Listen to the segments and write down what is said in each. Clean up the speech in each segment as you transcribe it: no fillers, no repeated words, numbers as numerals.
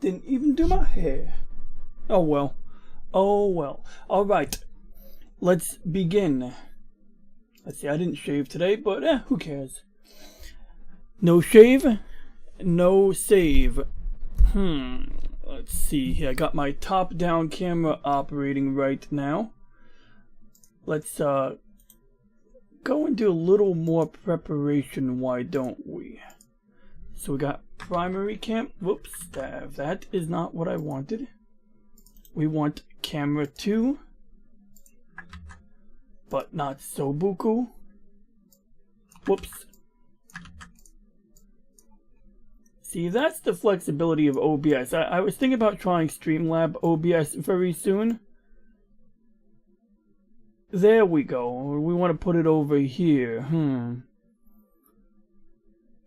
didn't even do my hair. Oh well. Oh well. Alright. Let's begin. Let's see, I didn't shave today, but who cares? No shave, no save. Let's see here. I got my top-down camera operating right now. Let's go and do a little more preparation, why don't we? So we got primary cam. Whoops, that is not what I wanted. We want camera 2, but not so buku. Whoops. See, that's the flexibility of OBS. I was thinking about trying Streamlab OBS very soon. There we go. We want to put it over here.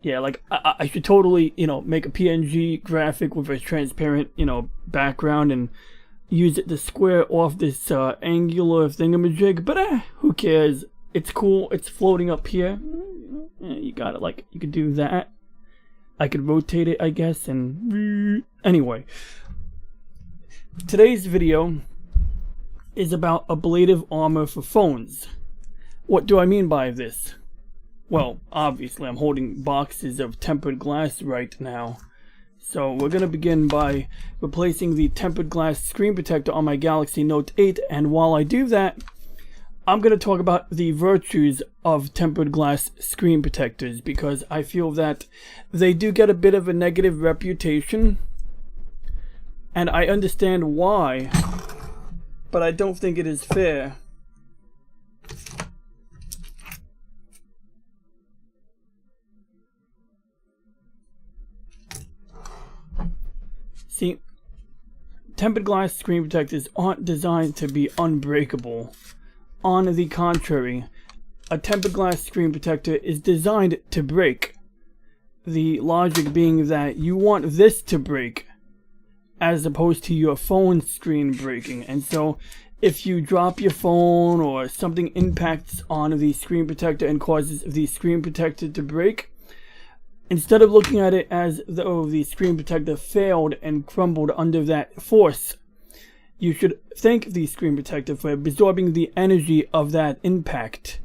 Yeah, like I should totally, make a PNG graphic with a transparent, background and use it to square off this angular thingamajig. But who cares? It's cool. It's floating up here. You got it. Like, you could do that. I could rotate it, I guess, and anyway. Today's video is about ablative armor for phones. What do I mean by this? Well, obviously I'm holding boxes of tempered glass right now. So we're going to begin by replacing the tempered glass screen protector on my Galaxy Note 8, and while I do that, I'm going to talk about the virtues of tempered glass screen protectors, because I feel that they do get a bit of a negative reputation, and I understand why, but I don't think it is fair. See, tempered glass screen protectors aren't designed to be unbreakable. On the contrary, a tempered glass screen protector is designed to break. The logic being that you want this to break as opposed to your phone screen breaking. And so if you drop your phone or something impacts on the screen protector and causes the screen protector to break, instead of looking at it as though the screen protector failed and crumbled under that force, you should thank the screen protector for absorbing the energy of that impact.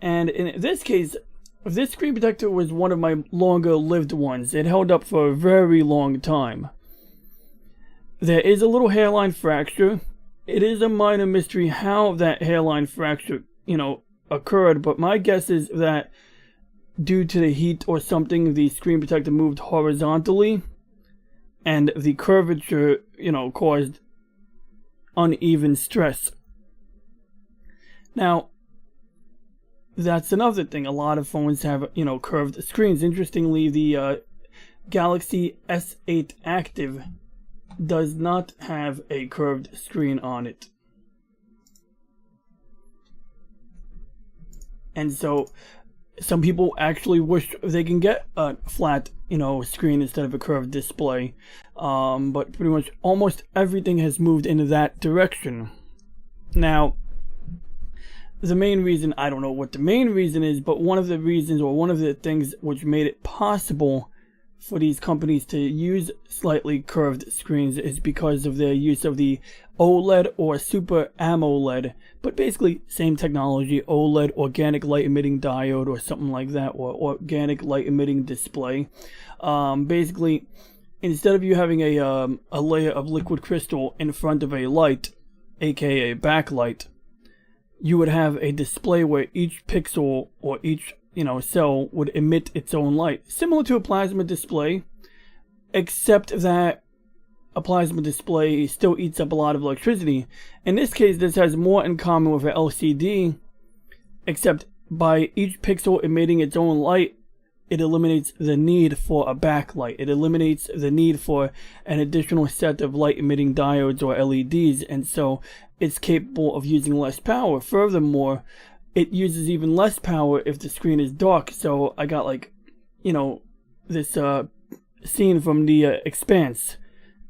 And in this case, this screen protector was one of my longer lived ones. It held up for a very long time. There is a little hairline fracture. It is a minor mystery how that hairline fracture, occurred, but my guess is that due to the heat or something, the screen protector moved horizontally, and the curvature, caused uneven stress. Now, that's another thing. A lot of phones have, curved screens. Interestingly, the Galaxy S8 Active does not have a curved screen on it. And so some people actually wish they can get a flat, screen instead of a curved display. But pretty much almost everything has moved into that direction. Now, the main reason, I don't know what the main reason is, but one of the reasons, or one of the things which made it possible for these companies to use slightly curved screens is because of their use of the OLED or Super AMOLED, but basically same technology, OLED, organic light emitting diode or something like that, or organic light emitting display. Basically, instead of you having a layer of liquid crystal in front of a light, aka backlight, you would have a display where each pixel or each cell would emit its own light, similar to a plasma display, except that a plasma display still eats up a lot of electricity. In this case, this has more in common with an LCD, except by each pixel emitting its own light, it eliminates the need for a backlight. It eliminates the need for an additional set of light emitting diodes or LEDs, and so it's capable of using less power. Furthermore, it uses even less power if the screen is dark. So I got this scene from The Expanse,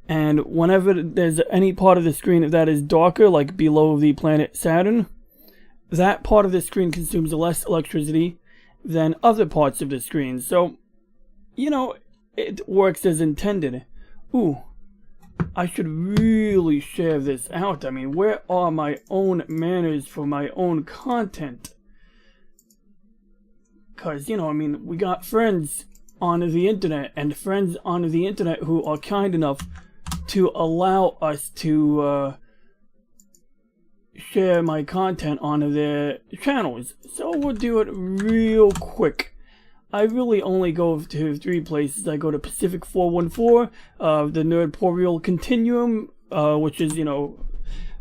and whenever there's any part of the screen that is darker, like below the planet Saturn, that part of the screen consumes less electricity than other parts of the screen. So, it works as intended. Ooh, I should really share this out. I mean, where are my own manners for my own content? Because, you know, I mean, we got friends on the internet, and friends on the internet who are kind enough to allow us to share my content on their channels. So we'll do it real quick. I really only go to 3 places. I go to Pacific 414, the Nerdporial Continuum, which is, you know,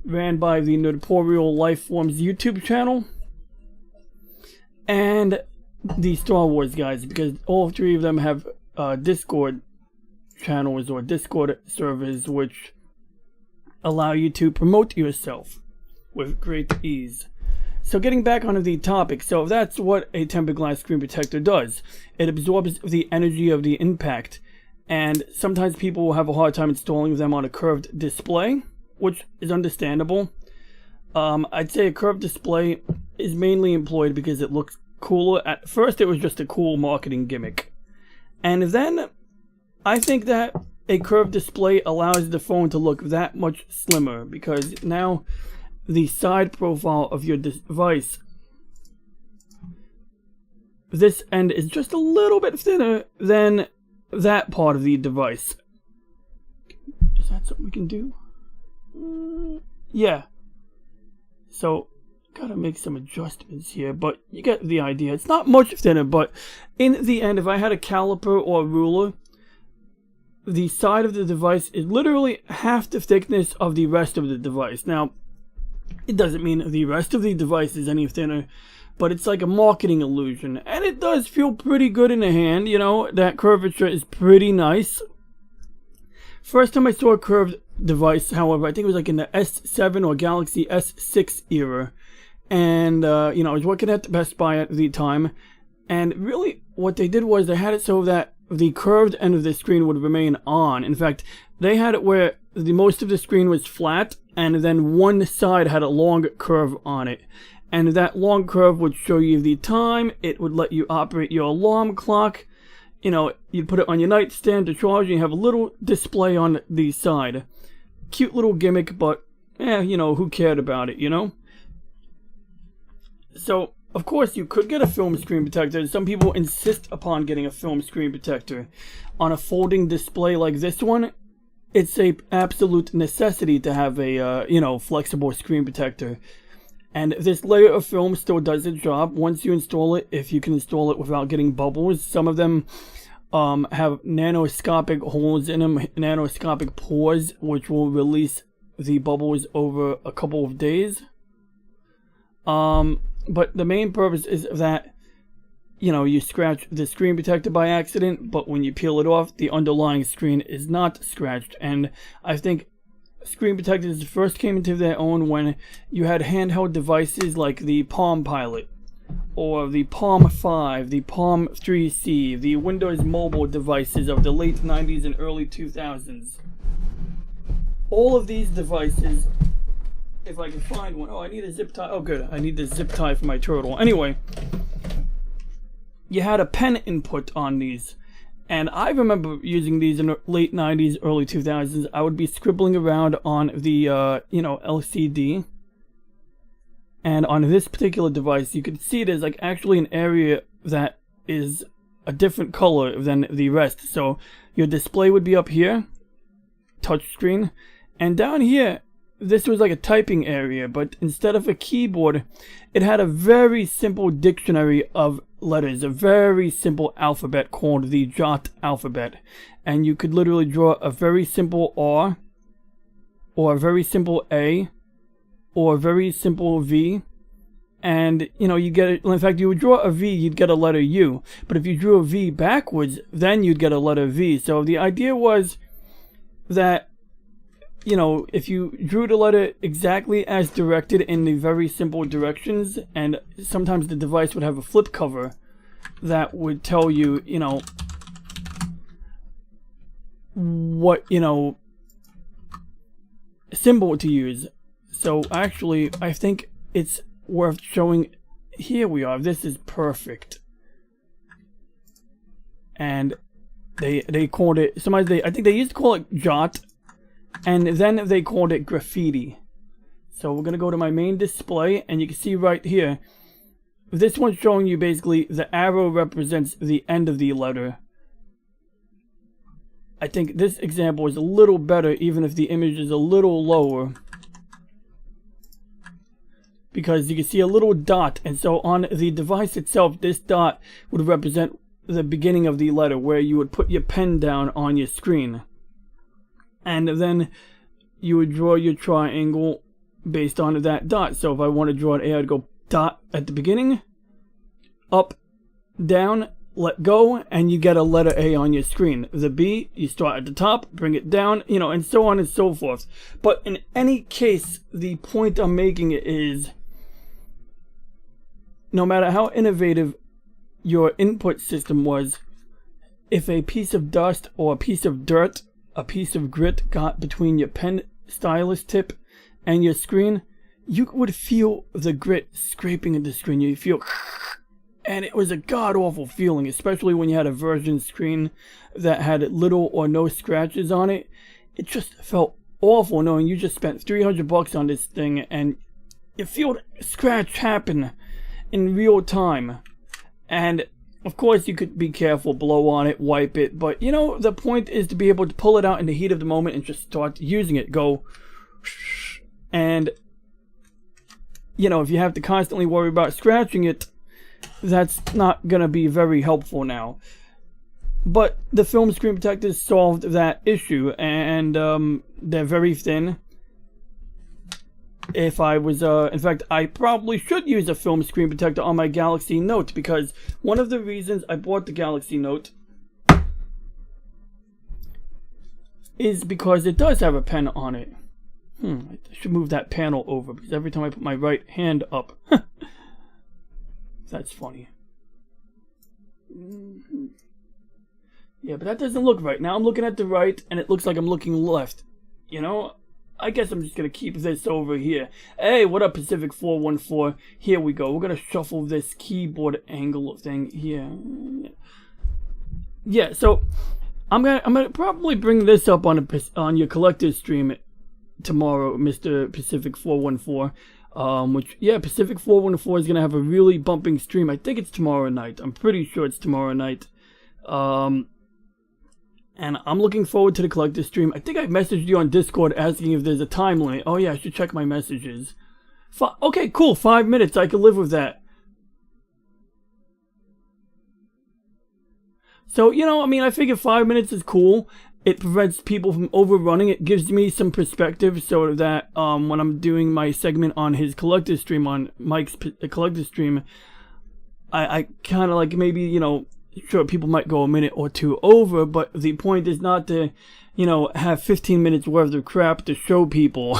ran by the Nerdporial Lifeforms YouTube channel, and the Star Wars guys, because all 3 of them have Discord channels or Discord servers which allow you to promote yourself with great ease. So getting back onto the topic, so that's what a tempered glass screen protector does. It absorbs the energy of the impact, and sometimes people will have a hard time installing them on a curved display, which is understandable. I'd say a curved display is mainly employed because it looks cooler. At first it was just a cool marketing gimmick, and then I think that a curved display allows the phone to look that much slimmer, because now the side profile of your device, this end is just a little bit thinner than that part of the device. Is that something we can do? Yeah. So, gotta make some adjustments here, but you get the idea. It's not much thinner, but in the end, if I had a caliper or a ruler, the side of the device is literally half the thickness of the rest of the device. Now, it doesn't mean the rest of the device is any thinner, but it's like a marketing illusion, and it does feel pretty good in the hand. You know, that curvature is pretty nice. First time I saw a curved device, however, I think it was like in the S7 or Galaxy S6 era, and you know, I was working at Best Buy at the time, and really what they did was they had it so that the curved end of the screen would remain on. In fact, they had it where the most of the screen was flat, and then one side had a long curve on it, and that long curve would show you the time. It would let you operate your alarm clock. You know, you'd put it on your nightstand to charge, and you have a little display on the side. Cute little gimmick, but you know, who cared about it, you know? So of course you could get a film screen protector. Some people insist upon getting a film screen protector on a folding display like this one. It's a absolute necessity to have a you know, flexible screen protector, and this layer of film still does its job once you install it, if you can install it without getting bubbles. Some of them have nanoscopic holes in them, nanoscopic pores, which will release the bubbles over a couple of days. But the main purpose is that, you know, you scratch the screen protector by accident, but when you peel it off, the underlying screen is not scratched. And I think screen protectors first came into their own when you had handheld devices like the Palm Pilot, or the Palm 5, the Palm 3C, the Windows mobile devices of the late 90s and early 2000s. All of these devices, if I can find one. Oh, I need a zip tie. Oh, good. I need the zip tie for my turtle. Anyway, you had a pen input on these, and I remember using these in the late 90s, early 2000s. I would be scribbling around on the you know, LCD, and on this particular device you could see there's like actually an area that is a different color than the rest. So your display would be up here, touch screen, and down here this was like a typing area, but instead of a keyboard, it had a very simple dictionary of letters, a very simple alphabet called the Jot alphabet. And you could literally draw a very simple R, or a very simple A, or a very simple V. And, you know, you get it. In fact, you would draw a V, you'd get a letter U. But if you drew a V backwards, then you'd get a letter V. So the idea was that, you know, if you drew the letter exactly as directed in the very simple directions, and sometimes the device would have a flip cover that would tell you, you know, what, you know, symbol to use. So actually, I think it's worth showing. Here we are. This is perfect. And they called it, I think they used to call it Jot. and then they called it graffiti. So we're gonna go to my main display, and you can see right here, this one's showing you basically the arrow represents the end of the letter. I think this example is a little better, even if the image is a little lower, because you can see a little dot, and so on the device itself, this dot would represent the beginning of the letter, where you would put your pen down on your screen, and then you would draw your triangle based on that dot. So if I want to draw an A, I'd go dot at the beginning, up, down, let go, and you get a letter A on your screen. The B, you start at the top, bring it down, you know, and so on and so forth. But in any case, the point I'm making is, no matter how innovative your input system was, if a piece of dust or a piece of dirt, a piece of grit got between your pen stylus tip and your screen, you would feel the grit scraping at the screen. You feel, and it was a god-awful feeling, especially when you had a version screen that had little or no scratches on it. It just felt awful knowing you just spent $300 on this thing and you feel a scratch happen in real time. And of course you could be careful, blow on it, wipe it, but you know, the point is to be able to pull it out in the heat of the moment and just start using it. Go, and you know, if you have to constantly worry about scratching it, that's not gonna be very helpful now. But the film screen protectors solved that issue, and they're very thin. If I was, in fact, I probably should use a film screen protector on my Galaxy Note, because one of the reasons I bought the Galaxy Note is because it does have a pen on it. I should move that panel over, because every time I put my right hand up, that's funny. Yeah, but that doesn't look right. Now I'm looking at the right, and it looks like I'm looking left. You know? I guess I'm just going to keep this over here. Hey, what up, Pacific 414? Here we go. We're going to shuffle this keyboard angle thing here. Yeah, so I'm gonna probably bring this up on your collector's stream tomorrow, Mr. Pacific 414. Which, yeah, Pacific 414 is going to have a really bumping stream. I think it's tomorrow night. I'm pretty sure it's tomorrow night. And I'm looking forward to the collector's stream. I think I messaged you on Discord asking if there's a time limit. Oh yeah, I should check my messages. Okay, cool. 5 minutes. I can live with that. So, you know, I mean, I figure 5 minutes is cool. It prevents people from overrunning. It gives me some perspective so that when I'm doing my segment on his collector's stream, on Mike's collector's stream, I kind of like maybe, you know, sure, people might go a minute or two over, but the point is not to, you know, have 15 minutes worth of crap to show people.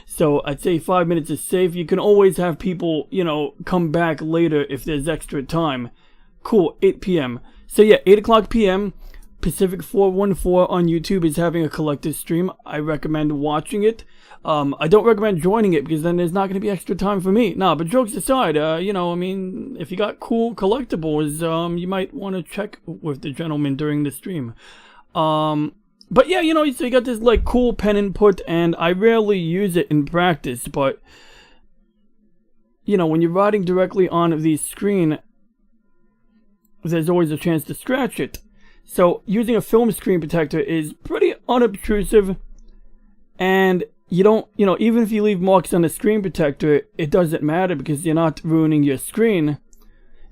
So I'd say 5 minutes is safe. You can always have people, you know, come back later if there's extra time. Cool, 8 p.m. So yeah, 8 o'clock p.m. Pacific 414 on YouTube is having a collector's stream. I recommend watching it. I don't recommend joining it because then there's not going to be extra time for me. Nah, but jokes aside, you know, I mean, if you got cool collectibles, you might want to check with the gentleman during the stream. But yeah, you know, so you got this like cool pen input, and I rarely use it in practice, but you know, when you're writing directly on the screen, there's always a chance to scratch it. So using a film screen protector is pretty unobtrusive, and you don't, you know, even if you leave marks on the screen protector, it doesn't matter because you're not ruining your screen.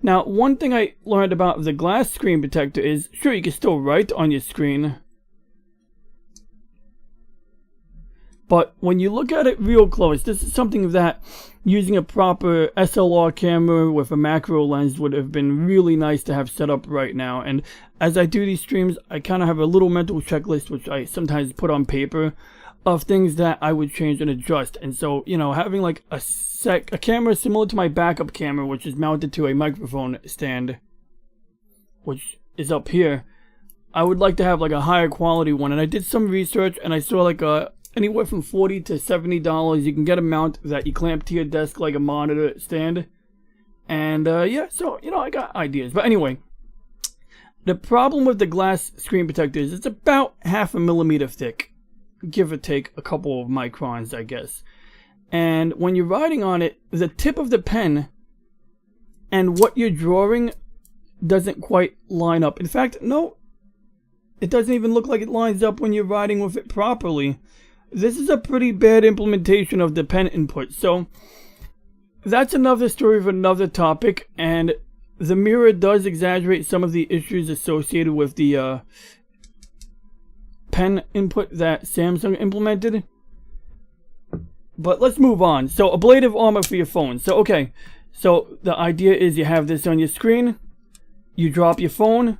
Now, one thing I learned about the glass screen protector is, sure, you can still write on your screen, but when you look at it real close, this is something that using a proper SLR camera with a macro lens would have been really nice to have set up right now. And as I do these streams, I kind of have a little mental checklist, which I sometimes put on paper, of things that I would change and adjust. And so, you know, having like a camera similar to my backup camera, which is mounted to a microphone stand, which is up here, I would like to have like a higher quality one. And I did some research, and I saw like anywhere from $40 to $70 you can get a mount that you clamp to your desk like a monitor stand. And yeah, so, you know, I got ideas. But anyway, the problem with the glass screen protector is it's about 0.5 millimeter thick. give or take a couple of microns, I guess. And when you're writing on it, the tip of the pen and what you're drawing doesn't quite line up. In fact, no, it doesn't even look like it lines up when you're writing with it properly. This is a pretty bad implementation of the pen input. So that's another story of another topic, and the mirror does exaggerate some of the issues associated with the pen input that Samsung implemented. But let's move on. So ablative armor for your phone. So okay, so the idea is you have this on your screen, you drop your phone,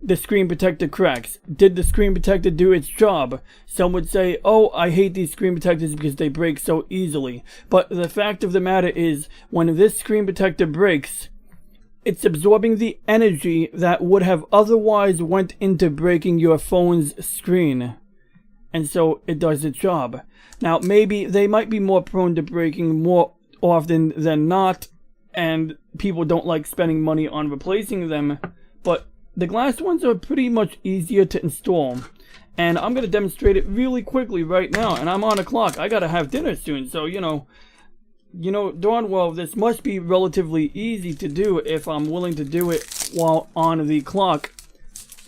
the screen protector cracks. Did the screen protector do its job? Some would say, oh, I hate these screen protectors because they break so easily. But the fact of the matter is, when this screen protector breaks, it's absorbing the energy that would have otherwise went into breaking your phone's screen. And so it does its job. Now, maybe they might be more prone to breaking more often than not, and people don't like spending money on replacing them, but the glass ones are pretty much easier to install. And I'm going to demonstrate it really quickly right now, and I'm on a clock. I gotta have dinner soon, so you know darn well this must be relatively easy to do if I'm willing to do it while on the clock.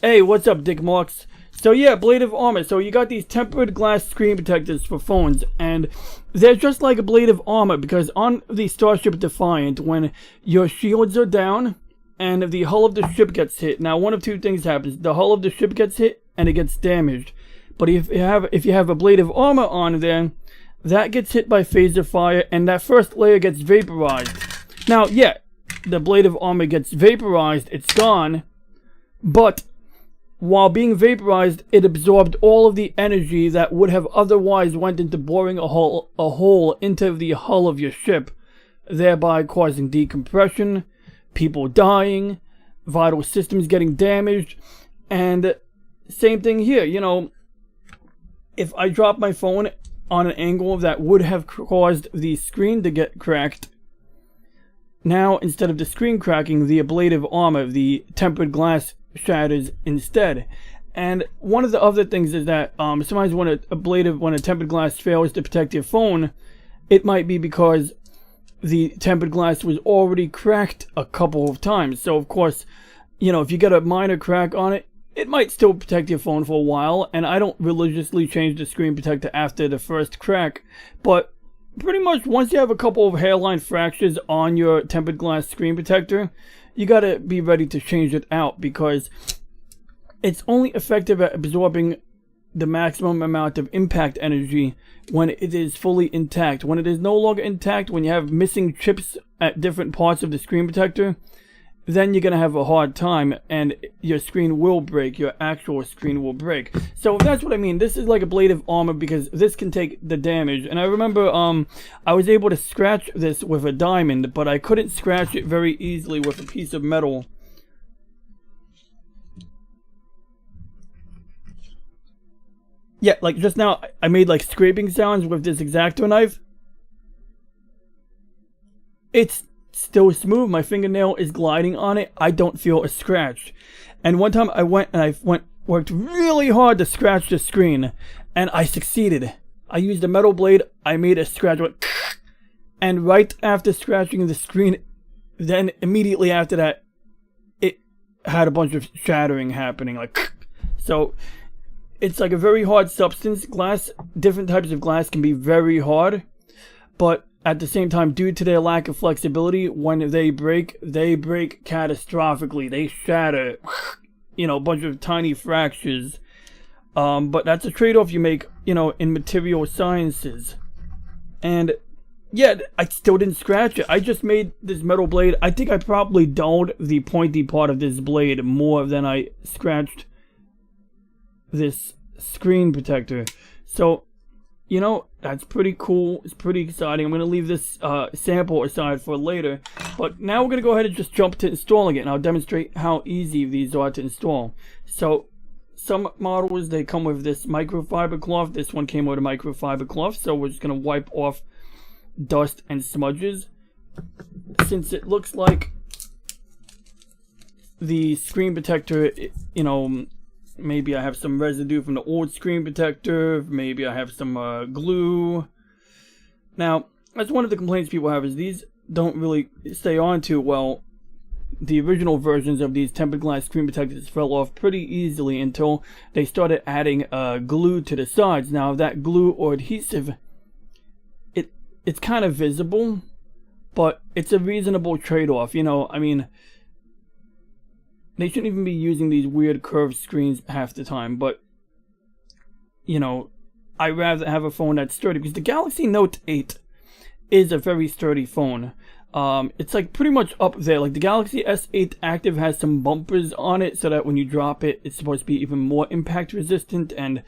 Hey, what's up, Dick Marks? So yeah, ablative armor. So you got these tempered glass screen protectors for phones, and they're just like ablative armor because on the Starship Defiant, when your shields are down and the hull of the ship gets hit, now one of two things happens: the hull of the ship gets hit and it gets damaged. But if you have ablative armor on there, that gets hit by phaser fire and that first layer gets vaporized. Now, yeah, the ablative armor gets vaporized, it's gone, but while being vaporized, it absorbed all of the energy that would have otherwise went into boring a hole into the hull of your ship, thereby causing decompression, people dying, vital systems getting damaged. And same thing here, you know, if I drop my phone on an angle that would have caused the screen to get cracked, now instead of the screen cracking, the ablative armor, the tempered glass, shatters instead. And one of the other things is that sometimes when a tempered glass fails to protect your phone, it might be because the tempered glass was already cracked a couple of times. So of course, you know, if you get a minor crack on it, it might still protect your phone for a while. And I don't religiously change the screen protector after the first crack, but pretty much once you have a couple of hairline fractures on your tempered glass screen protector, you gotta be ready to change it out, because it's only effective at absorbing the maximum amount of impact energy when it is fully intact. When it is no longer intact, when you have missing chips at different parts of the screen protector, then you're gonna have a hard time and your screen will break, your actual screen will break. So that's what I mean. This is like ablative armor because this can take the damage. And I remember I was able to scratch this with a diamond, but I couldn't scratch it very easily with a piece of metal. Yeah, like just now I made like scraping sounds with this X-Acto knife. It's still smooth. My fingernail is gliding on it. I don't feel a scratch. And one time I worked really hard to scratch the screen, and I succeeded. I used a metal blade. I made a scratch, and right after scratching the screen, then immediately after that, it had a bunch of shattering happening, like so. It's like a very hard substance. Glass, different types of glass can be very hard, but at the same time, due to their lack of flexibility, when they break catastrophically. They shatter, you know, a bunch of tiny fractures. But that's a trade-off you make, you know, in material sciences. And yeah, I still didn't scratch it. I just made this metal blade. I think I probably dulled the pointy part of this blade more than I scratched this screen protector. So, you know, that's pretty cool. It's pretty exciting. I'm going to leave this sample aside for later. But now we're going to go ahead and just jump to installing it. And I'll demonstrate how easy these are to install. So, some models, they come with this microfiber cloth. This one came with a microfiber cloth. So we're just going to wipe off dust and smudges. Since it looks like the screen protector, you know, Maybe I have some residue from the old screen protector. Maybe I have some glue. Now, that's one of the complaints people have, is these don't really stay on too well. The original versions of these tempered glass screen protectors fell off pretty easily until they started adding glue to the sides. Now, that glue or adhesive, it's kind of visible, but it's a reasonable trade-off. You know, I mean, they shouldn't even be using these weird curved screens half the time, but, you know, I'd rather have a phone that's sturdy, because the Galaxy Note 8 is a very sturdy phone. It's like pretty much up there. Like the Galaxy S8 Active has some bumpers on it so that when you drop it, it's supposed to be even more impact resistant and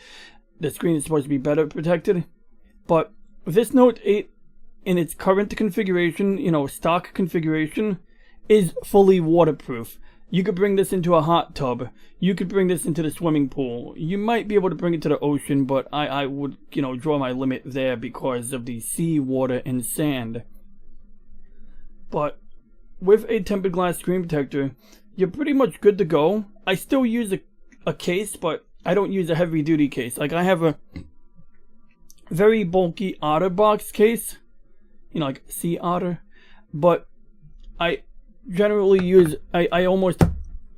the screen is supposed to be better protected. But this Note 8 in its current configuration, you know, stock configuration, is fully waterproof. You could bring this into a hot tub. You could bring this into the swimming pool. You might be able to bring it to the ocean, but I would, you know, draw my limit there because of the sea water and sand. But with a tempered glass screen protector, you're pretty much good to go. I still use a case, but I don't use a heavy duty case. Like I have a very bulky Otterbox case, you know, like Sea Otter, but I generally use, I almost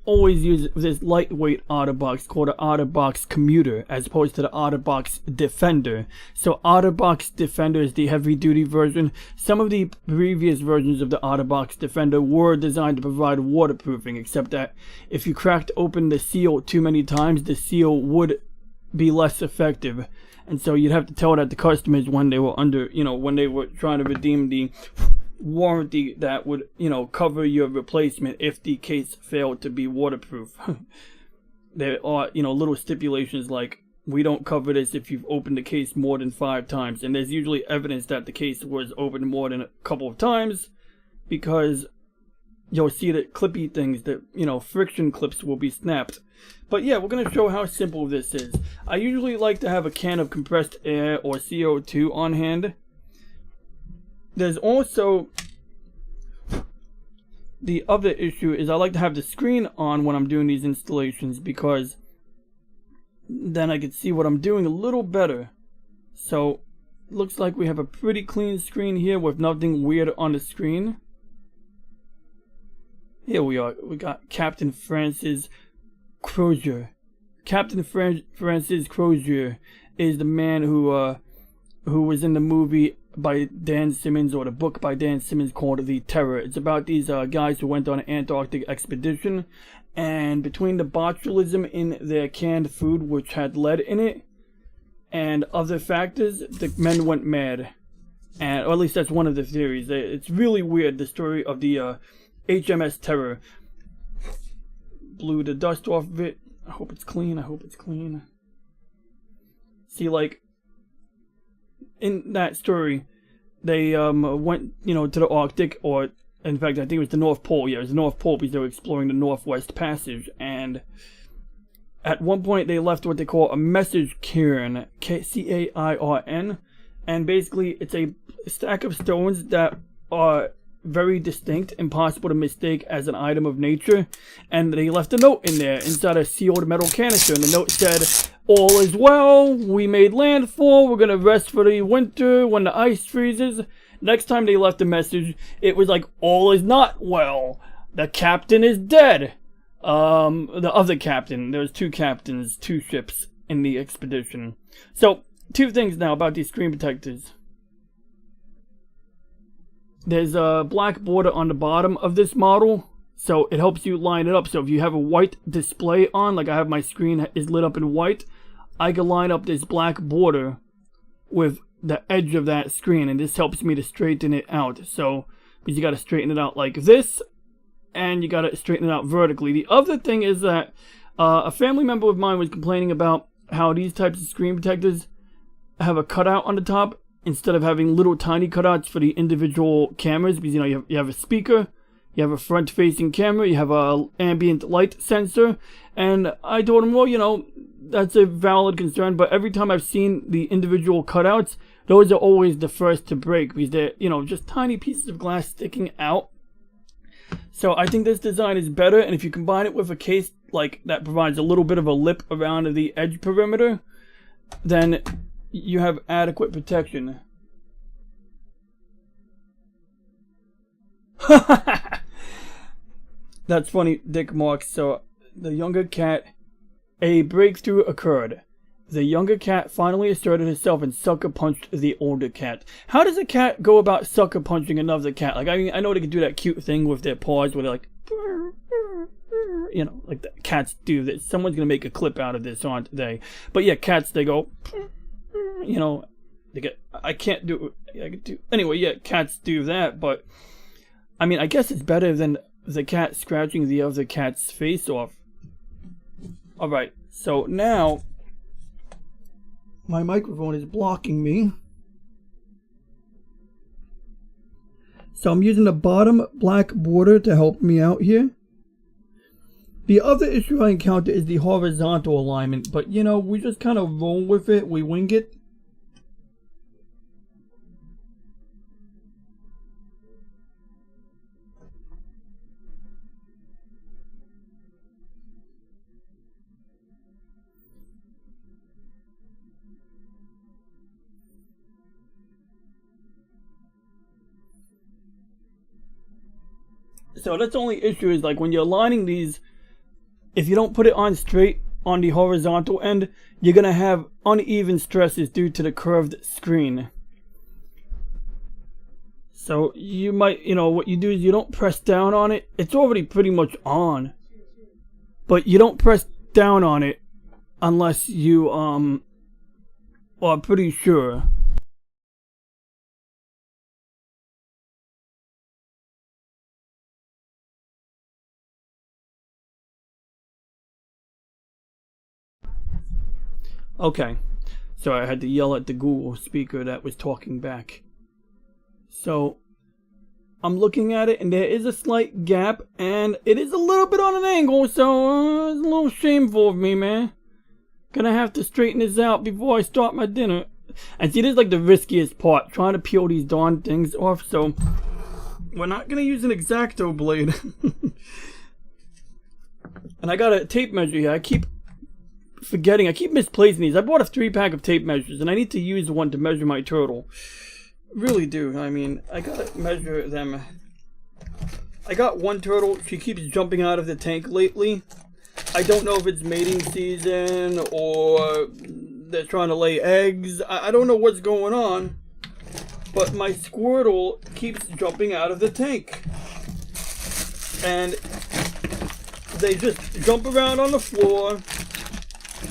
always use this lightweight Otterbox called an Otterbox Commuter as opposed to the Otterbox Defender. So Otterbox Defender is the heavy duty version. Some of the previous versions of the Otterbox Defender were designed to provide waterproofing, except that if you cracked open the seal too many times, the seal would be less effective. And so you'd have to tell that to customers when they were under, you know, when they were trying to redeem the warranty that would, you know, cover your replacement if the case failed to be waterproof. There are, you know, little stipulations like, we don't cover this if you've opened the case more than 5 times. And there's usually evidence that the case was opened more than a couple of times, because you'll see that clippy things, that, you know, friction clips will be snapped. But yeah, we're going to show how simple this is. I usually like to have a can of compressed air or CO2 on hand. There's also the other issue is I like to have the screen on when I'm doing these installations, because then I can see what I'm doing a little better. So looks like we have a pretty clean screen here with nothing weird on the screen. Here we are. We got Captain Francis Crozier. Captain Francis Crozier is the man who was in the movie by Dan Simmons, or the book by Dan Simmons called The Terror. It's about these guys who went on an Antarctic expedition, and between the botulism in their canned food, which had lead in it, and other factors, the men went mad. And, or at least that's one of the theories. It's really weird, the story of the HMS Terror. Blew the dust off of it. I hope it's clean. I hope it's clean. See, like, in that story, they went, you know, to the Arctic, or in fact, I think it was the North Pole. Yeah, it was the North Pole, because they were exploring the Northwest Passage. And at one point, they left what they call a message cairn, C-A-I-R-N, and basically, it's a stack of stones that are very distinct, impossible to mistake as an item of nature. And they left a note in there inside a sealed metal canister, and the note said, "All is well, we made landfall, we're gonna rest for the winter when the ice freezes." Next time they left a message, it was like, "All is not well, the captain is dead." The other captain, there's 2 captains, 2 ships in the expedition. So, 2 things now about these screen protectors. There's a black border on the bottom of this model, so it helps you line it up. So if you have a white display on, like I have, my screen is lit up in white, I can line up this black border with the edge of that screen, and this helps me to straighten it out. So, because you got to straighten it out like this, and you got to straighten it out vertically. The other thing is that a family member of mine was complaining about how these types of screen protectors have a cutout on the top, instead of having little tiny cutouts for the individual cameras, because, you know, you have a speaker, you have a front-facing camera, you have a ambient light sensor, and I told him, well, you know, that's a valid concern, but every time I've seen the individual cutouts, those are always the first to break, because they're, you know, just tiny pieces of glass sticking out. So I think this design is better, and if you combine it with a case like that provides a little bit of a lip around the edge perimeter, then you have adequate protection. That's funny, Dick Marks. So the younger cat, a breakthrough occurred. The younger cat finally asserted herself and sucker punched the older cat. How does a cat go about sucker punching another cat? Like, I mean, I know they can do that cute thing with their paws where they're like, you know, like the cats do that. Someone's gonna make a clip out of this, aren't they? But yeah, cats, they go, you know, they get. I can't do. I can do anyway. Yeah, cats do that, but I mean, I guess it's better than the cat scratching the other cat's face off. All right, so now my microphone is blocking me. So I'm using the bottom black border to help me out here. The other issue I encounter is the horizontal alignment, but you know, we just kind of roll with it, we wing it. So that's the only issue is like when you're aligning these, if you don't put it on straight on the horizontal end, you're going to have uneven stresses due to the curved screen. So you might, you know, what you do is you don't press down on it. It's already pretty much on. But you don't press down on it unless you, well, I'm pretty sure. Okay, so I had to yell at the Google speaker that was talking back. So I'm looking at it and there is a slight gap and it is a little bit on an angle, so it's a little shameful of me, man. Gonna have to straighten this out before I start my dinner. And see, this is like the riskiest part, trying to peel these darn things off, so we're not gonna use an X-Acto blade. And I got a tape measure here. I keep forgetting, I keep misplacing these. I bought a 3-pack of tape measures and I need to use one to measure my turtle. Really do. I mean, I gotta measure them. I got one turtle, she keeps jumping out of the tank lately. I don't know if it's mating season or they're trying to lay eggs. I don't know what's going on, but my squirtle keeps jumping out of the tank. And they just jump around on the floor,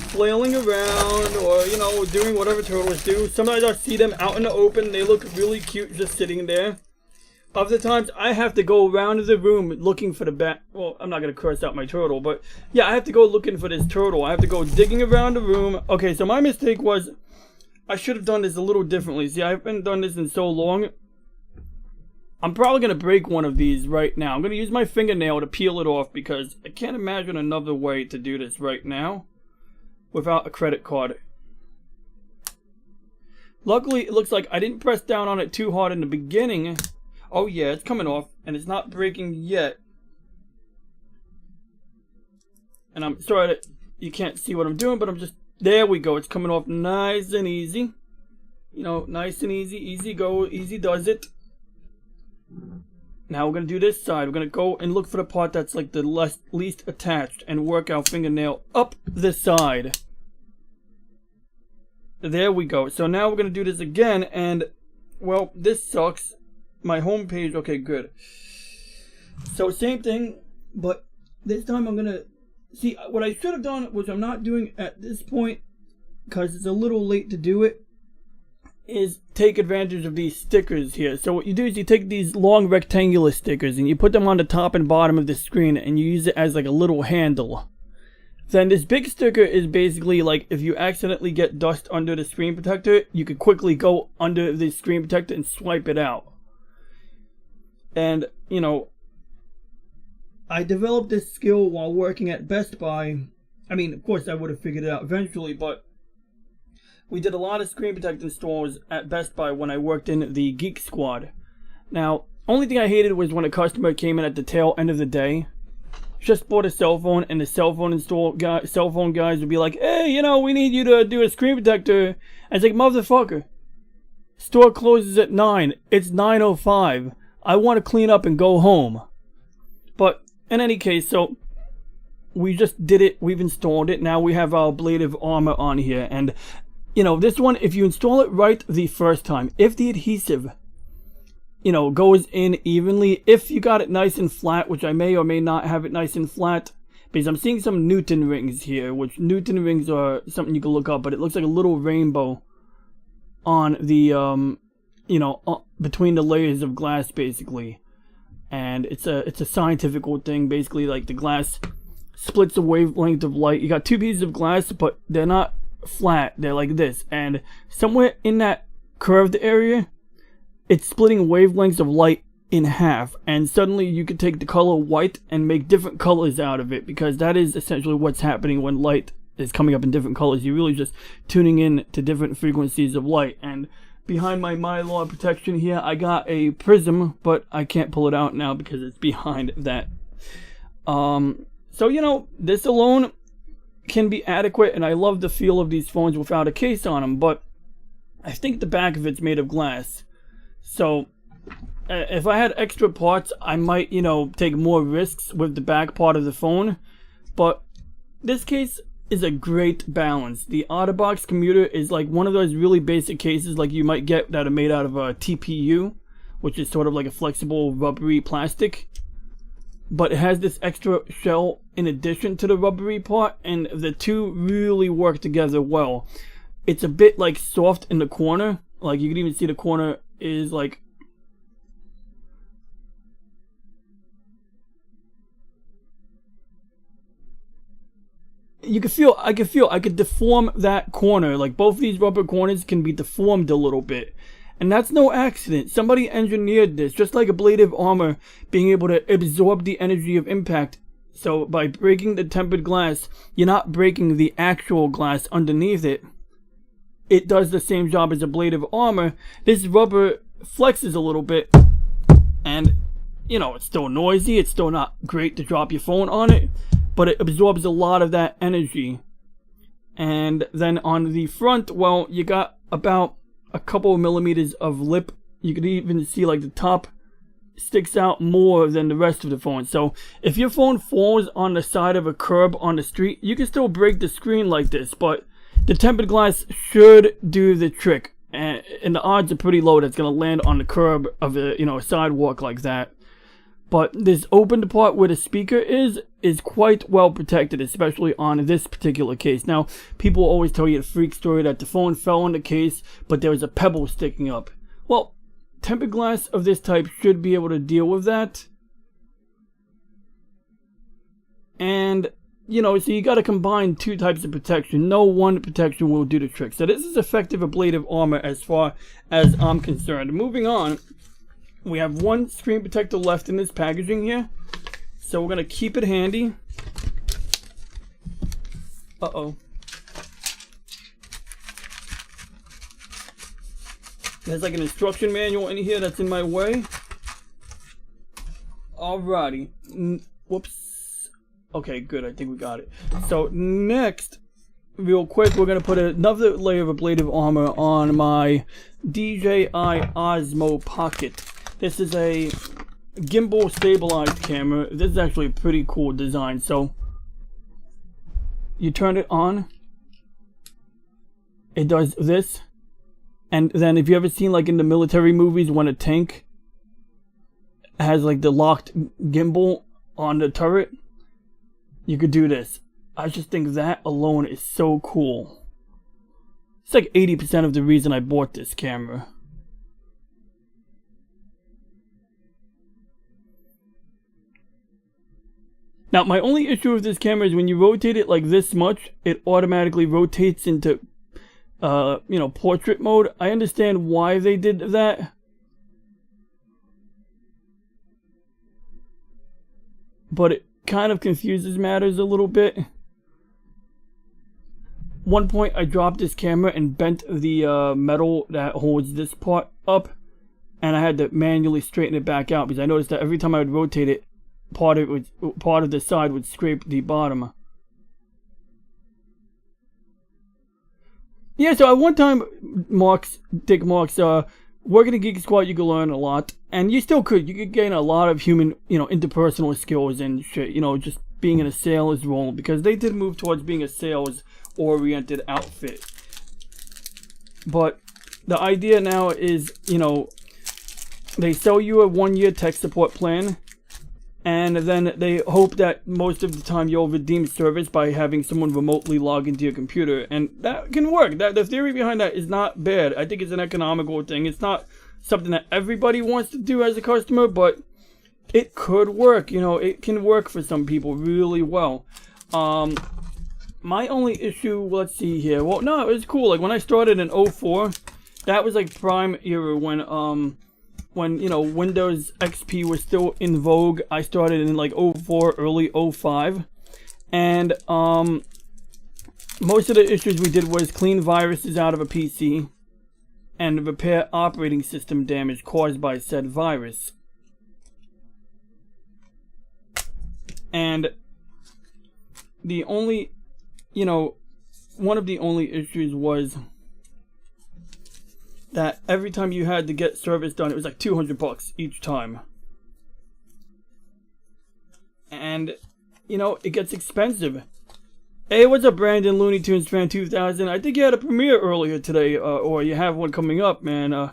flailing around, or you know, doing whatever turtles do. Sometimes I see them out in the open, they look really cute just sitting there. Other times I have to go around the room looking for the bat. Well, I'm not gonna curse out my turtle, but yeah, I have to go looking for this turtle. I have to go digging around the room. Okay, so my mistake was I should have done this a little differently. See, I haven't done this in so long. I'm probably gonna break one of these right now. I'm gonna use my fingernail to peel it off because I can't imagine another way to do this right now without a credit card. Luckily, it looks like I didn't press down on it too hard in the beginning. Oh yeah, it's coming off, and it's not breaking yet. And I'm sorry that you can't see what I'm doing, but I'm just, there we go. It's coming off nice and easy. You know, nice and easy, easy go, easy does it. Now we're going to do this side. We're going to go and look for the part that's like the least attached and work our fingernail up the side. There we go. So now we're going to do this again, and well, this sucks. My home page, okay, good. So same thing, but this time I'm going to, see, what I should have done, which I'm not doing at this point, because it's a little late to do it, is take advantage of these stickers here. So what you do is you take these long rectangular stickers and you put them on the top and bottom of the screen and you use it as like a little handle. Then this big sticker is basically like if you accidentally get dust under the screen protector, you could quickly go under the screen protector and swipe it out. And, you know, I developed this skill while working at Best Buy. I mean, of course I would have figured it out eventually, but we did a lot of screen protector installs at Best Buy when I worked in the Geek Squad. Now, only thing I hated was when a customer came in at the tail end of the day. just bought a cell phone, and the cell phone guys would be like, hey, you know, we need you to do a screen protector. And it's like, motherfucker, store closes at 9. It's 9:05. I want to clean up and go home. But in any case, so we just did it. We've installed it. Now we have our ablative armor on here. And, you know, this one, if you install it right the first time, if the adhesive, you know, goes in evenly, if you got it nice and flat, which I may or may not have it nice and flat, because I'm seeing some Newton rings here, which Newton rings are something you can look up, but it looks like a little rainbow on the, you know, between the layers of glass, basically. And it's a scientific thing, basically. Like, the glass splits the wavelength of light. You got two pieces of glass, but they're not flat, they're like this, and somewhere in that curved area, it's splitting wavelengths of light in half, and suddenly you can take the color white and make different colors out of it, because that is essentially what's happening when light is coming up in different colors. You're really just tuning in to different frequencies of light. And behind my Mylar protection here, I got a prism, but I can't pull it out now because it's behind that. So, you know, this alone can be adequate, and I love the feel of these phones without a case on them, but I think the back of it's made of glass. So if I had extra parts, I might, you know, take more risks with the back part of the phone, but this case is a great balance. The Otterbox commuter is like one of those really basic cases like you might get that are made out of a TPU, which is sort of like a flexible rubbery plastic, but it has this extra shell in addition to the rubbery part, and the two really work together well. It's a bit like soft in the corner, like you can even see the corner is like, I could deform that corner. Like, both these rubber corners can be deformed a little bit. And that's no accident. Somebody engineered this, just like ablative armor being able to absorb the energy of impact. So by breaking the tempered glass, you're not breaking the actual glass underneath it. It does the same job as ablative armor. This rubber flexes a little bit, and, you know, it's still noisy. It's still not great to drop your phone on it, but it absorbs a lot of that energy. And then on the front, well, you got about a couple of millimeters of lip. You could even see like the top sticks out more than the rest of the phone. So if your phone falls on the side of a curb on the street, you can still break the screen like this, but the tempered glass should do the trick. And the odds are pretty low that's going to land on the curb of a, you know, a sidewalk like that. But this opened part where the speaker is quite well protected, especially on this particular case. Now, people always tell you the freak story that the phone fell on the case, but there was a pebble sticking up. Well, tempered glass of this type should be able to deal with that. And, you know, so you got to combine two types of protection. No one protection will do the trick. So this is effective ablative armor as far as I'm concerned. Moving on. We have one screen protector left in this packaging here, so we're gonna keep it handy. There's like an instruction manual in here that's in my way. Alrighty. Whoops. Okay, good. I think we got it. So next, real quick, we're gonna put another layer of ablative armor on my DJI Osmo Pocket. This is a gimbal stabilized camera. This is actually a pretty cool design. So you turn it on, it does this, and then if you ever seen like in the military movies when a tank has like the locked gimbal on the turret, you could do this. I just think that alone is so cool. It's like 80% of the reason I bought this camera. Now, my only issue with this camera is when you rotate it like this much, it automatically rotates into, you know, portrait mode. I understand why they did that. But it kind of confuses matters a little bit. One point, I dropped this camera and bent the metal that holds this part up, and I had to manually straighten it back out because I noticed that every time I would rotate it, part of the side would scrape the bottom. Yeah, so at one time, Dick Marks, working at Geek Squad, you could learn a lot, and you still could. You could gain a lot of human, interpersonal skills and shit. Just being in a sales role, because they did move towards being a sales-oriented outfit. But the idea now is, they sell you a 1-year tech support plan, and then they hope that most of the time you'll redeem service by having someone remotely log into your computer, and that can work. The theory behind that is not bad. I think it's an economical thing. It's not something that everybody wants to do as a customer, but it could work. It can work for some people really well. My only issue, let's see here. Well, no, it was cool. Like when I started in 04, that was like prime era when Windows XP was still in vogue. I started in like 04, early 05, and most of the issues we did was clean viruses out of a PC and repair operating system damage caused by said virus. And the only, one of the only issues was that every time you had to get service done, it was like $200 each time. And, it gets expensive. Hey, what's up, Brandon, Looney Tunes Fan 2000? I think you had a premiere earlier today, or you have one coming up, man.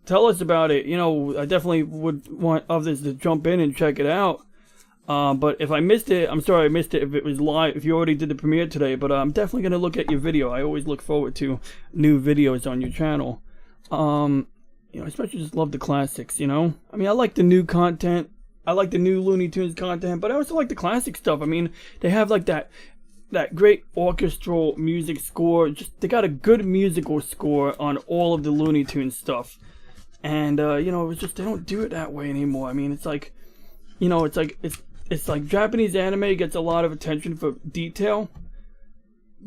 Tell us about it. I definitely would want others to jump in and check it out. But if I missed it, I'm sorry I missed it if it was live, if you already did the premiere today. But I'm definitely going to look at your video. I always look forward to new videos on your channel. Especially just love the classics, I mean, I like the new content. I like the new Looney Tunes content, but I also like the classic stuff. I mean, they have like that great orchestral music score. They got a good musical score on all of the Looney Tunes stuff. And, it's just, they don't do it that way anymore. I mean, it's like, it's like Japanese anime gets a lot of attention for detail.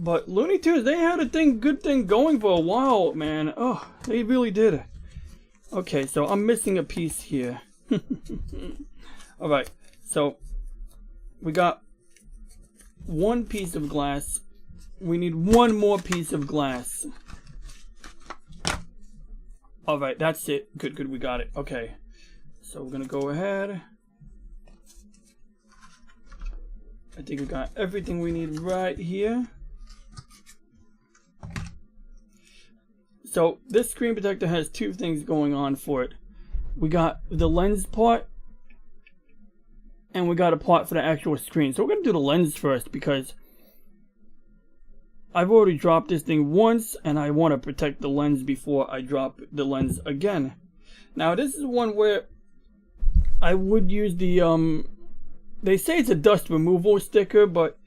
But Looney Tunes, they had a good thing going for a while, man. Oh, they really did. Okay, so I'm missing a piece here. Alright, so we got one piece of glass. We need one more piece of glass. Alright, that's it. Good, we got it. Okay, so we're gonna go ahead. I think we got everything we need right here. So this screen protector has two things going on for it. We got the lens part, and we got a part for the actual screen. So we're going to do the lens first, because I've already dropped this thing once, and I want to protect the lens before I drop the lens again. Now this is one where I would use the, they say it's a dust removal sticker, but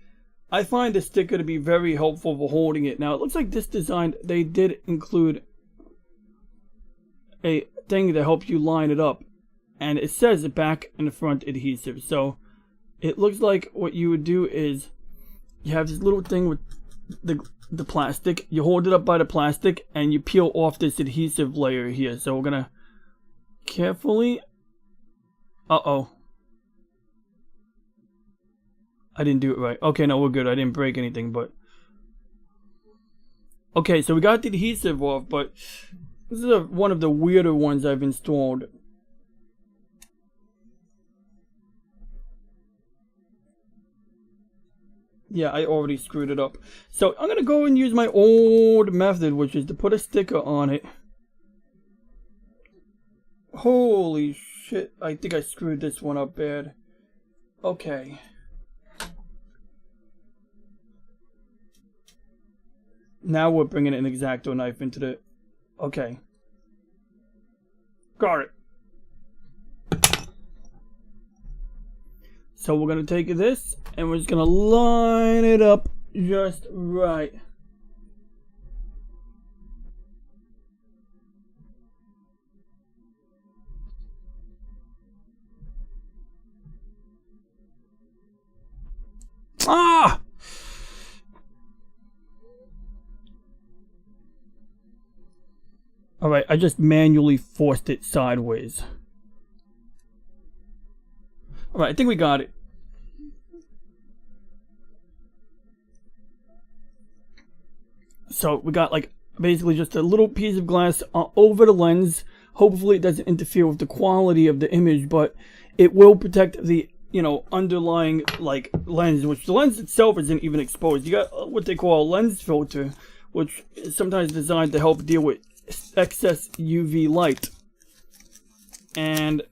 I find the sticker to be very helpful for holding it. Now, it looks like this design, they did include a thing that helps you line it up. And it says back and front adhesive. So, it looks like what you would do is, you have this little thing with the plastic. You hold it up by the plastic, and you peel off this adhesive layer here. So, we're going to carefully... Uh-oh. I didn't do it right. Okay, no, we're good. I didn't break anything, but... Okay, so we got the adhesive off, but... This is one of the weirder ones I've installed. Yeah, I already screwed it up. So, I'm gonna go and use my old method, which is to put a sticker on it. Holy shit. I think I screwed this one up bad. Okay. Now we're bringing an X-Acto knife into the... Okay. Got it. So we're going to take this, and we're just going to line it up just right. Ah! Alright, I just manually forced it sideways. Alright, I think we got it. So we got like basically just a little piece of glass over the lens. Hopefully it doesn't interfere with the quality of the image, but it will protect the, you know, underlying like lens, which the lens itself isn't even exposed. You got what they call a lens filter, which is sometimes designed to help deal with excess UV light. And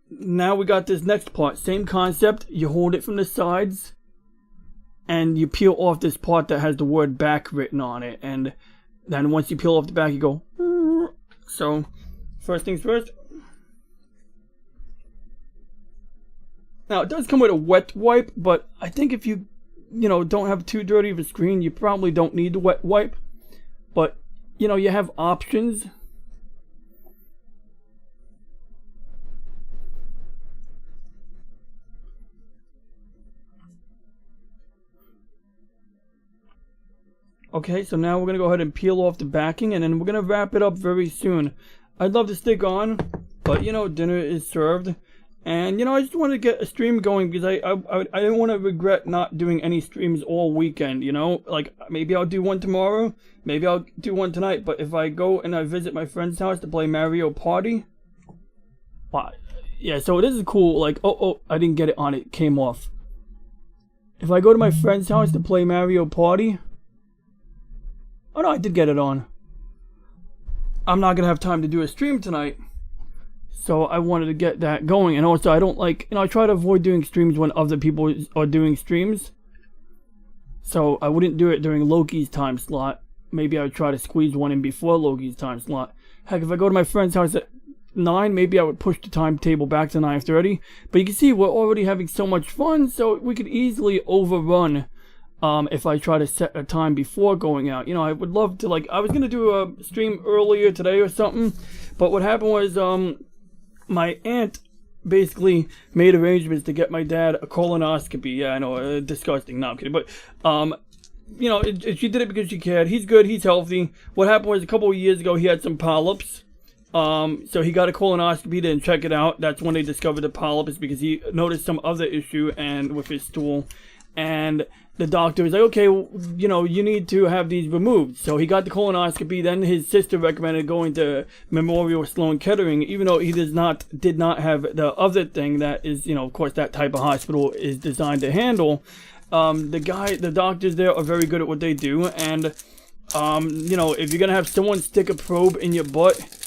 now we got this next part, same concept. You hold it from the sides and you peel off this part that has the word back written on it, and then once you peel off the back you go. So first things first. Now it does come with a wet wipe, but I think if you don't have too dirty of a screen, you probably don't need the wet wipe. But you know, you have options. Okay, so now we're going to go ahead and peel off the backing, and then we're going to wrap it up very soon. I'd love to stick on, but you know, dinner is served. And you know, I just want to get a stream going because I don't want to regret not doing any streams all weekend, you know? Like, maybe I'll do one tomorrow, maybe I'll do one tonight, but if I go and I visit my friend's house to play Mario Party... Yeah, so this is cool, like, oh, I didn't get it on, it came off. If I go to my friend's house to play Mario Party... Oh no, I did get it on. I'm not gonna have time to do a stream tonight, so I wanted to get that going. And also, I don't like, I try to avoid doing streams when other people are doing streams. So I wouldn't do it during Loki's time slot. Maybe I would try to squeeze one in before Loki's time slot. Heck, if I go to my friend's house at 9, maybe I would push the timetable back to 9:30. But you can see we're already having so much fun, so we could easily overrun. If I try to set a time before going out. You know, I would love to, like, I was going to do a stream earlier today or something, but what happened was, my aunt basically made arrangements to get my dad a colonoscopy. Yeah, I know, disgusting, no, I'm kidding, but, you know, she did it because she cared. He's good, he's healthy. What happened was, a couple of years ago, he had some polyps. So he got a colonoscopy to check it out. That's when they discovered the polyps, because he noticed some other issue and with his stool. And the doctor was like, okay, well, you know, you need to have these removed. So he got the colonoscopy. Then his sister recommended going to Memorial Sloan Kettering, even though he did not have the other thing that is, you know, of course, that type of hospital is designed to handle. The doctors there are very good at what they do. And, you know, if you're going to have someone stick a probe in your butt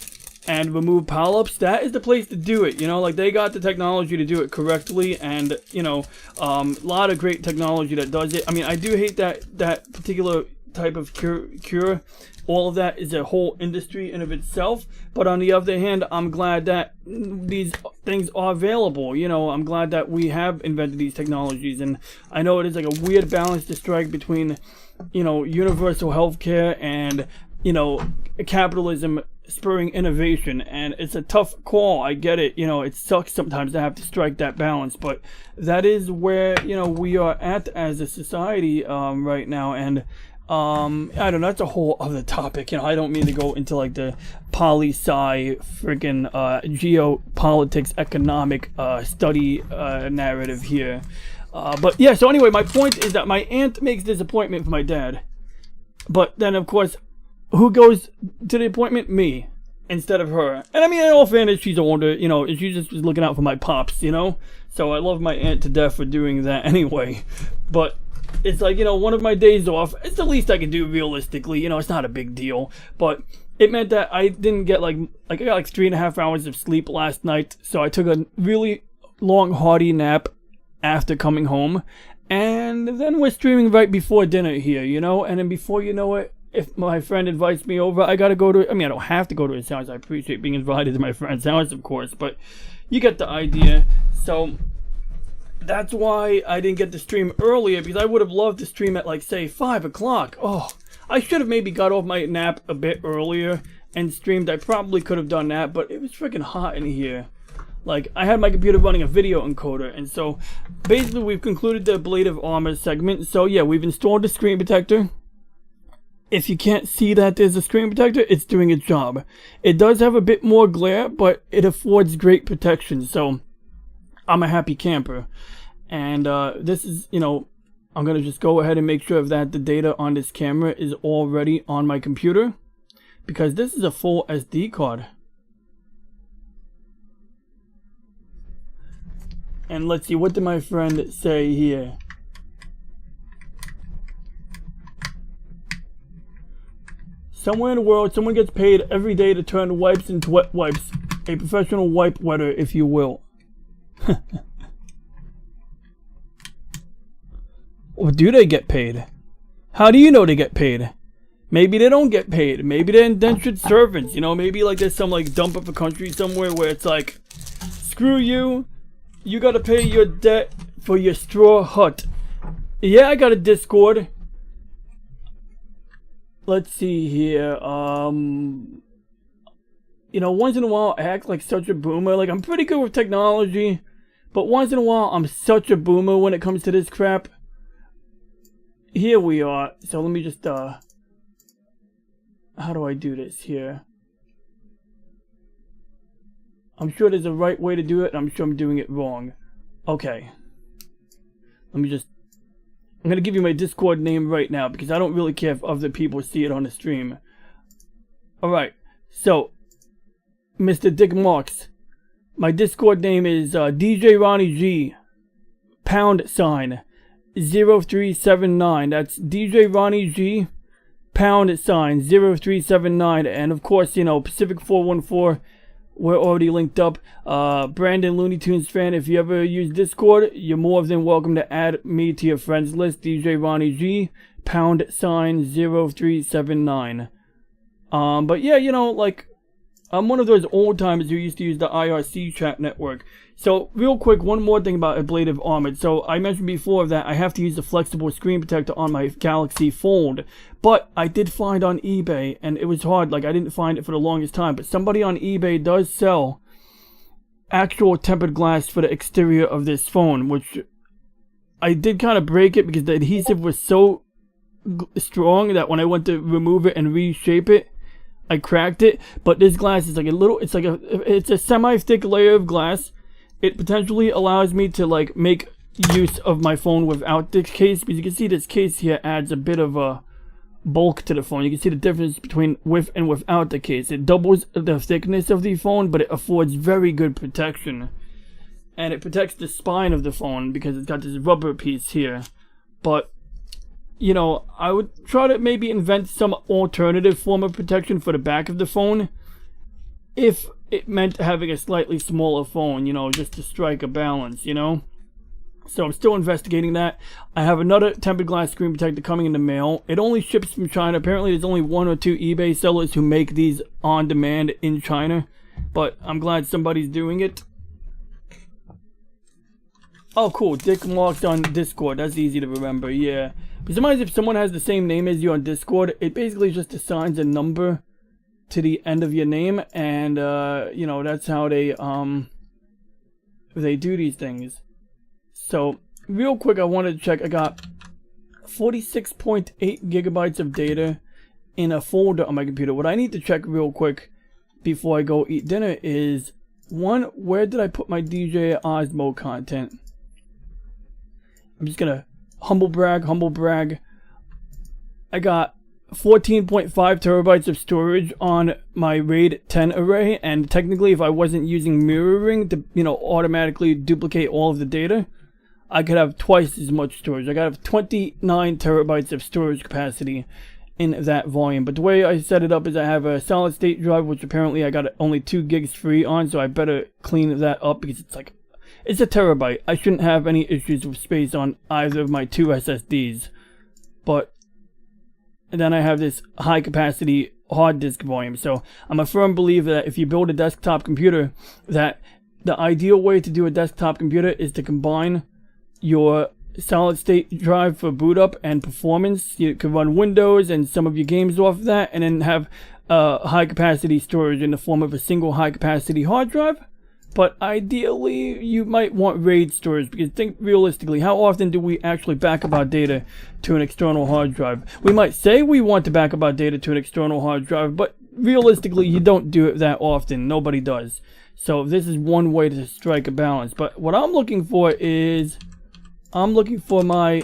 and remove polyps, that is the place to do it. You know, like, they got the technology to do it correctly, and you know, a lot of great technology that does it. I mean, I do hate that particular type of cure. All of that is a whole industry in of itself. But on the other hand, I'm glad that these things are available. You know, I'm glad that we have invented these technologies, and I know it is like a weird balance to strike between, you know, universal healthcare and, you know, capitalism spurring innovation, and it's a tough call. I get it. You know, it sucks sometimes to have to strike that balance, but that is where, you know, we are at as a society right now. And I don't know, that's a whole other topic. You know, I don't mean to go into like the poli-sci freaking geopolitics economic study narrative here. But yeah, so anyway, my point is that my aunt makes this appointment for my dad, but then of course, who goes to the appointment? Me, instead of her. And I mean, in all fairness, she's older, you know, she just was looking out for my pops, you know? So I love my aunt to death for doing that anyway. But it's like, you know, one of my days off, it's the least I can do realistically, you know, it's not a big deal. But it meant that I didn't get I got like 3.5 hours of sleep last night. So I took a really long, hearty nap after coming home. And then we're streaming right before dinner here, you know? And then before you know it, if my friend invites me over, I gotta go to, I mean, I don't have to go to his house. I appreciate being invited to my friend's house, of course, but you get the idea. So that's why I didn't get to stream earlier, because I would have loved to stream at, like, say, 5 o'clock. Oh, I should have maybe got off my nap a bit earlier and streamed. I probably could have done that, but it was freaking hot in here. Like, I had my computer running a video encoder, and so basically we've concluded the ablative armor segment. So yeah, we've installed the screen protector. If you can't see that there's a screen protector, it's doing its job. It does have a bit more glare, but it affords great protection. So I'm a happy camper. And this is, you know, I'm going to just go ahead and make sure that the data on this camera is already on my computer, because this is a full SD card. And let's see, what did my friend say here? Somewhere in the world, someone gets paid every day to turn wipes into wet wipes. A professional wipe wetter, if you will. Or do they get paid? How do you know they get paid? Maybe they don't get paid. Maybe they're indentured servants. You know, maybe like there's some like dump of a country somewhere where it's like, screw you. You gotta pay your debt for your straw hut. Yeah, I got a Discord. Let's see here. You know, once in a while I act like such a boomer. Like, I'm pretty good with technology, but once in a while I'm such a boomer when it comes to this crap. Here we are. So let me just how do I do this here? I'm sure there's a right way to do it, and I'm sure I'm doing it wrong. Okay. Let me just, I'm gonna give you my Discord name right now because I don't really care if other people see it on the stream. Alright, so Mr. Dick Marks, my Discord name is DJ Ronnie G #, 0379. That's DJ Ronnie G #, 0379. And of course, you know, Pacific 414, we're already linked up. Brandon Looney Tunes fan, if you ever use Discord, you're more than welcome to add me to your friends list. DJ Ronnie G #, 0379. But yeah, you know, like, I'm one of those old timers who used to use the IRC chat network. So real quick, one more thing about Ablative Armored. So I mentioned before that I have to use a flexible screen protector on my Galaxy Fold, but I did find on eBay, and it was hard, like I didn't find it for the longest time, but somebody on eBay does sell actual tempered glass for the exterior of this phone, which I did kind of break it because the adhesive was so strong that when I went to remove it and reshape it, I cracked it. But this glass is like a little, it's a semi-thick layer of glass. It potentially allows me to like make use of my phone without this case, because you can see this case here adds a bit of a bulk to the phone. You can see the difference between with and without the case. It doubles the thickness of the phone, but it affords very good protection, and it protects the spine of the phone because it's got this rubber piece here. But you know, I would try to maybe invent some alternative form of protection for the back of the phone if it meant having a slightly smaller phone, you know, just to strike a balance, you know. So I'm still investigating that. I have another tempered glass screen protector coming in the mail. It only ships from China. Apparently there's only 1 or 2 eBay sellers who make these on demand in China, but I'm glad somebody's doing it. Oh cool, Dick Marks on Discord. That's easy to remember, yeah. But sometimes if someone has the same name as you on Discord, it basically just assigns a number to the end of your name, and you know, that's how they do these things. So real quick, I wanted to check. I got 46.8 gigabytes of data in a folder on my computer. What I need to check real quick before I go eat dinner is, one, where did I put my DJ Osmo content? I'm just gonna humble brag. I got 14.5 terabytes of storage on my RAID 10 array, and technically if I wasn't using mirroring to, you know, automatically duplicate all of the data, I could have twice as much storage. I got 29 terabytes of storage capacity in that volume. But the way I set it up is I have a solid state drive, which apparently I got only 2 gigs free on, so I better clean that up because it's a terabyte. I shouldn't have any issues with space on either of my 2 SSDs. But and then I have this high capacity hard disk volume. So I'm a firm believer that if you build a desktop computer, that the ideal way to do a desktop computer is to combine your solid state drive for boot up and performance. You can run Windows and some of your games off of that, and then have high capacity storage in the form of a single high capacity hard drive. But ideally, you might want RAID storage, because think realistically, how often do we actually back up our data to an external hard drive? We might say we want to back up our data to an external hard drive, but realistically, you don't do it that often. Nobody does. So this is one way to strike a balance. But what I'm looking for is, I'm looking for my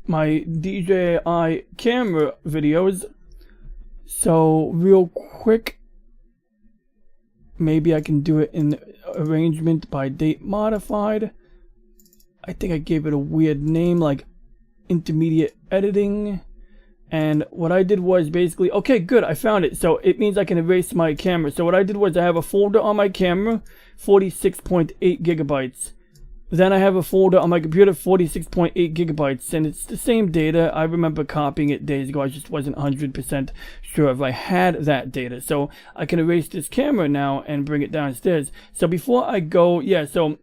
DJI camera videos. So real quick, maybe I can do it in arrangement by date modified. I think I gave it a weird name like intermediate editing. And what I did was basically, okay, good, I found it. So it means I can erase my camera. So what I did was I have a folder on my camera, 46.8 gigabytes. Then I have a folder on my computer, 46.8 gigabytes. And it's the same data. I remember copying it days ago. I just wasn't 100% sure if I had that data. So I can erase this camera now and bring it downstairs. So before I go, yeah, so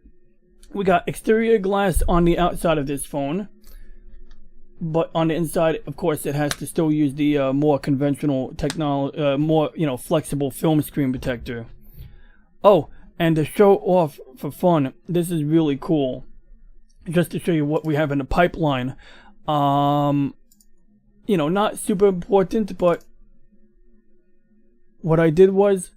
we got exterior glass on the outside of this phone. But on the inside, of course, it has to still use the more conventional technology, more, flexible film screen protector. Oh, and to show off for fun, this is really cool. Just to show you what we have in the pipeline. Not super important, but what I did was,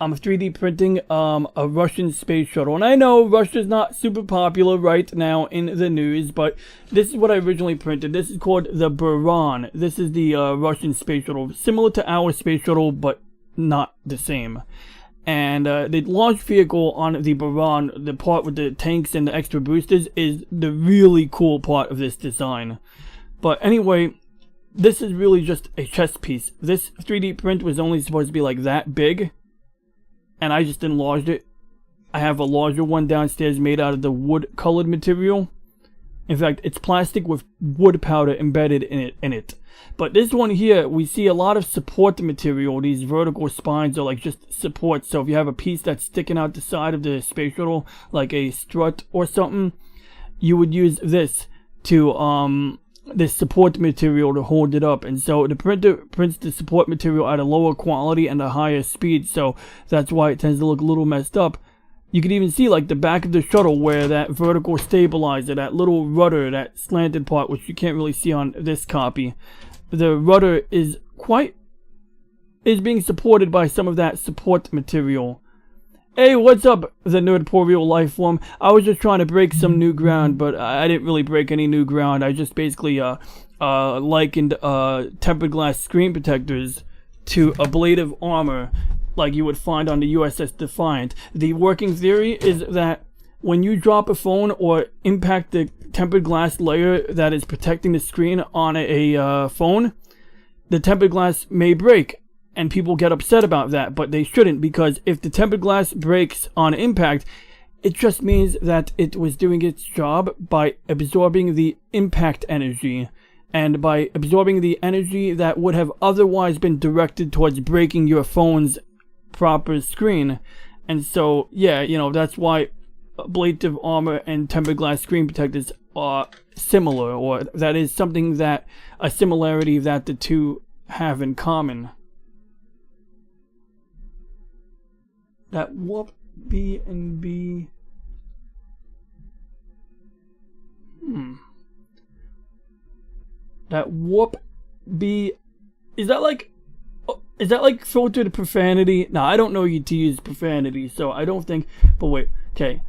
I'm 3D printing a Russian space shuttle. And I know Russia's not super popular right now in the news, but this is what I originally printed. This is called the Buran. This is the Russian space shuttle. Similar to our space shuttle, but not the same. And the launch vehicle on the Buran, the part with the tanks and the extra boosters, is the really cool part of this design. But anyway, this is really just a chess piece. This 3D print was only supposed to be like that big. And I just enlarged it. I have a larger one downstairs made out of the wood colored material. In fact, it's plastic with wood powder embedded in it. But this one here, we see a lot of support material. These vertical spines are like just support. So if you have a piece that's sticking out the side of the space shuttle, like a strut or something, you would use this to this support material to hold it up. And so the printer prints the support material at a lower quality and a higher speed, so that's why it tends to look a little messed up. You can even see like the back of the shuttle where that vertical stabilizer, that little rudder, that slanted part, which you can't really see on this copy, the rudder is being supported by some of that support material. Hey, what's up, the Nerdporeal life form? I was just trying to break some new ground, but I didn't really break any new ground. I just basically likened tempered glass screen protectors to ablative armor like you would find on the U.S.S. Defiant. The working theory is that when you drop a phone or impact the tempered glass layer that is protecting the screen on a phone, the tempered glass may break. And people get upset about that, but they shouldn't, because if the tempered glass breaks on impact, it just means that it was doing its job by absorbing the impact energy, and by absorbing the energy that would have otherwise been directed towards breaking your phone's proper screen. And so, yeah, that's why ablative armor and tempered glass screen protectors are similar, or that is something that, a similarity that the two have in common. That warp B and B. That warp B. Is that like filtered profanity? No, I don't know you to use profanity, so I don't think. But wait, okay.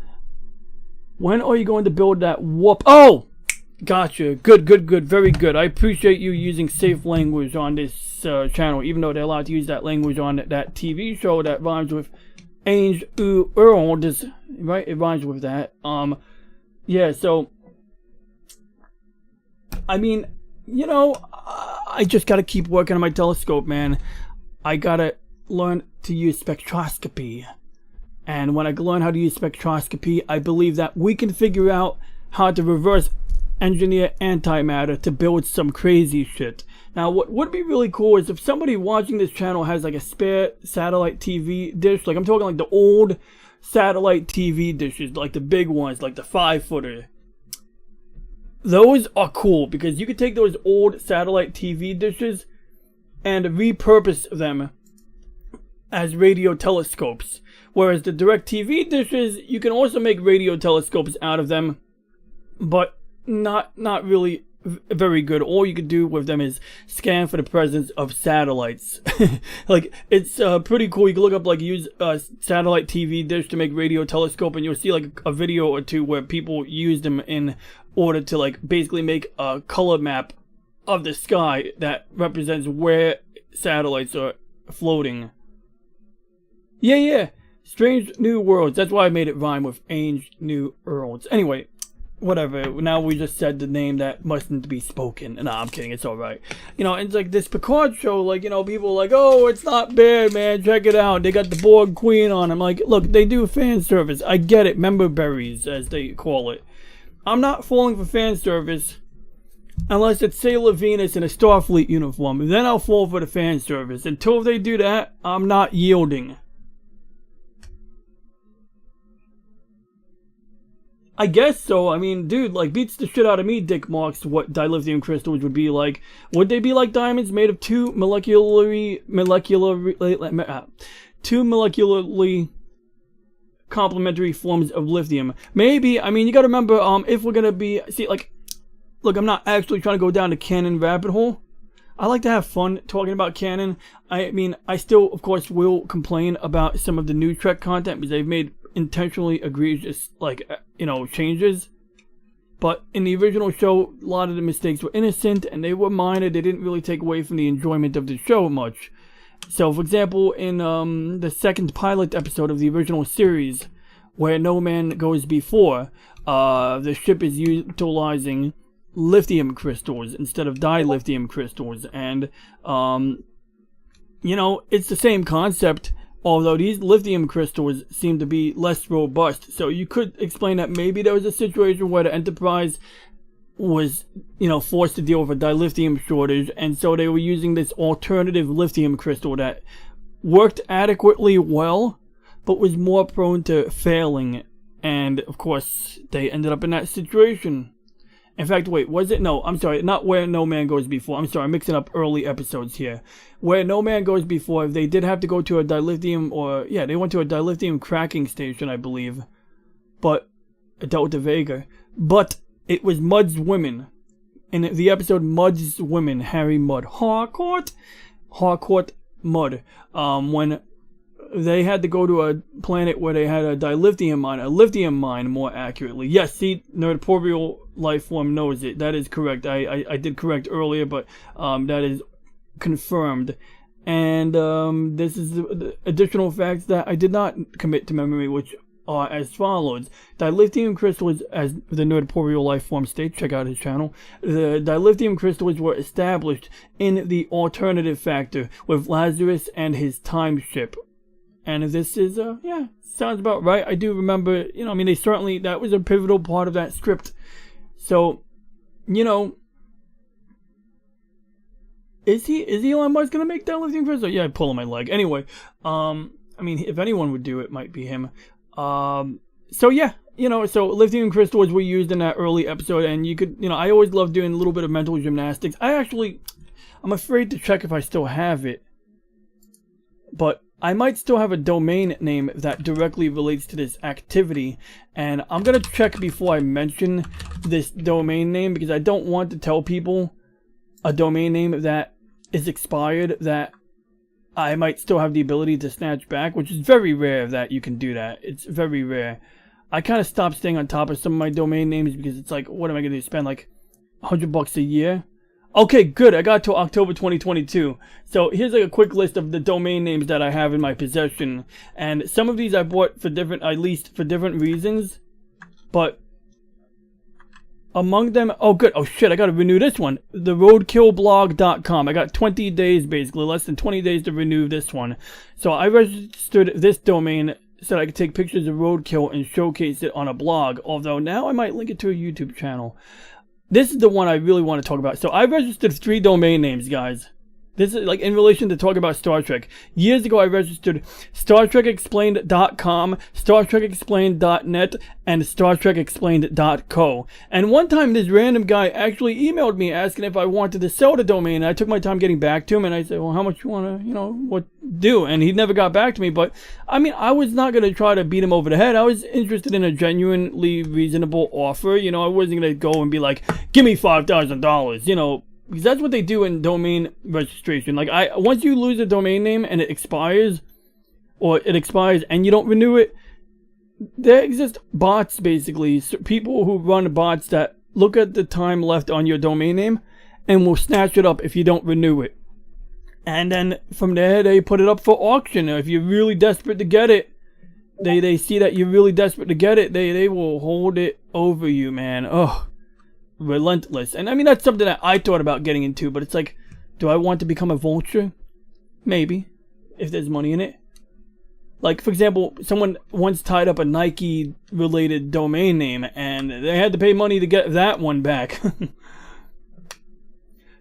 When are you going to build that warp? Oh, gotcha. Good, very good. I appreciate you using safe language on this channel, even though they're allowed to use that language on that TV show that rhymes with Ainge Earl, right? It rhymes with that. Yeah, so I mean, I just gotta keep working on my telescope, man. I gotta learn to use spectroscopy. And when I learn how to use spectroscopy, I believe that we can figure out how to reverse engineer antimatter to build some crazy shit. Now, what would be really cool is if somebody watching this channel has like a spare satellite TV dish, like I'm talking like the old satellite TV dishes, like the big ones, like the 5-footer. Those are cool because you could take those old satellite TV dishes and repurpose them as radio telescopes. Whereas the direct TV dishes, you can also make radio telescopes out of them, but not really very good. All you could do with them is scan for the presence of satellites. Like, it's pretty cool. You can look up, like, use satellite TV dish to make radio telescope, and you'll see like a video or two where people use them in order to, like, basically make a color map of the sky that represents where satellites are floating. Yeah. Strange New Worlds. That's why I made it rhyme with Strange New Worlds. Anyway, whatever. Now we just said the name that mustn't be spoken. Nah, I'm kidding. It's alright. You know, it's like this Picard show, like, you know, people are like, oh, it's not bad, man. Check it out. They got the Borg Queen on. I'm like, look, they do fan service. I get it. Member berries, as they call it. I'm not falling for fan service unless it's Sailor Venus in a Starfleet uniform. Then I'll fall for the fan service. Until they do that, I'm not yielding. I guess so. I mean, dude, like, beats the shit out of me, Dick Marks, what dilithium crystals would be like. Would they be like diamonds made of two molecularly complementary forms of lithium? Maybe. I mean, you gotta remember, if we're gonna be, see, like, look, I'm not actually trying to go down the canon rabbit hole. I like to have fun talking about canon. I mean, I still, of course, will complain about some of the new Trek content because they've made intentionally egregious, like, you know, changes. But in the original show, a lot of the mistakes were innocent and they were minor. They didn't really take away from the enjoyment of the show much. So, for example, in the second pilot episode of the original series, where No Man Goes Before, the ship is utilizing lithium crystals instead of dilithium crystals. And, you know, it's the same concept, although these lithium crystals seem to be less robust. So you could explain that maybe there was a situation where the Enterprise was, you know, forced to deal with a dilithium shortage, and so they were using this alternative lithium crystal that worked adequately well, but was more prone to failing. And, of course, they ended up in that situation. In fact, wait, was it? No, I'm sorry, not Where No Man Goes Before. I'm sorry, I'm mixing up early episodes here. Where No Man Goes Before, they did have to go to a dilithium, or, yeah, they went to a dilithium cracking station, I believe. But, Delta Vega. But, it was Mudd's women. In the episode Mudd's Women, Harry Mudd. Harcourt Mudd. When they had to go to a planet where they had a dilithium mine, a lithium mine more accurately. Yes, see, Nerdporeal life form knows it. That is correct. I did correct earlier, but that is confirmed. And this is the additional facts that I did not commit to memory, which are as follows. Dilithium crystals, as the Nerdporeal life form states, check out his channel. The dilithium crystals were established in the alternative factor with Lazarus and his time ship. And this is, yeah, sounds about right. I do remember, you know, I mean, they certainly, that was a pivotal part of that script. So, you know, is Elon Musk gonna make that lithium crystal? Yeah, I'm pulling my leg. Anyway, I mean, if anyone would do it, might be him. So yeah, you know, so lithium crystals were used in that early episode, and you could, you know, I always love doing a little bit of mental gymnastics. I'm afraid to check if I still have it, but I might still have a domain name that directly relates to this activity, and I'm going to check before I mention this domain name, because I don't want to tell people a domain name that is expired that I might still have the ability to snatch back, which is very rare that you can do that. It's very rare. I kind of stopped staying on top of some of my domain names because it's like, what am I going to do, spend like $100 a year? Okay, good. I got to October 2022. So here's like a quick list of the domain names that I have in my possession. And some of these I bought for different, at least for different reasons. But among them, oh good, oh shit, I gotta renew this one. The roadkillblog.com. I got 20 days basically, less than 20 days to renew this one. So I registered this domain so that I could take pictures of roadkill and showcase it on a blog. Although now I might link it to a YouTube channel. This is the one I really want to talk about. So I registered 3 domain names, guys. This is like in relation to talking about Star Trek. Years ago, I registered StarTrekExplained.com, StarTrekExplained.net, and StarTrekExplained.co. And one time, this random guy actually emailed me asking if I wanted to sell the domain. And I took my time getting back to him, and I said, well, how much you want to, what do? And he never got back to me. But, I mean, I was not going to try to beat him over the head. I was interested in a genuinely reasonable offer. I wasn't going to go and be like, give me $5,000, because that's what they do in domain registration. Like, once you lose a domain name and it expires, or it expires and you don't renew it, there exist bots, basically, so people who run bots that look at the time left on your domain name and will snatch it up if you don't renew it. And then from there, they put it up for auction. If you're really desperate to get it, they see that you're really desperate to get it, they will hold it over you, man. Ugh. Relentless. And I mean, that's something that I thought about getting into, but it's like, do I want to become a vulture? Maybe, if there's money in it. Like, for example, someone once tied up a Nike related domain name and they had to pay money to get that one back.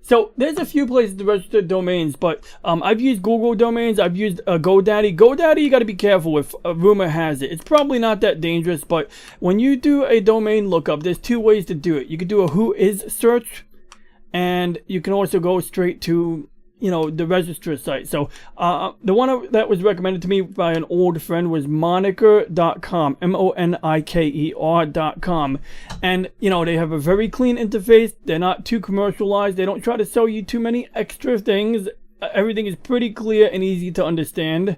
So there's a few places to register domains, but I've used Google domains, I've used GoDaddy. GoDaddy, you got to be careful with. Rumor has it, it's probably not that dangerous, but when you do a domain lookup, there's two ways to do it. You can do a whois search, and you can also go straight to the registrar site. So the one that was recommended to me by an old friend was moniker.com, moniker.com, and they have a very clean interface. They're not too commercialized. They don't try to sell you too many extra things. Everything is pretty clear and easy to understand.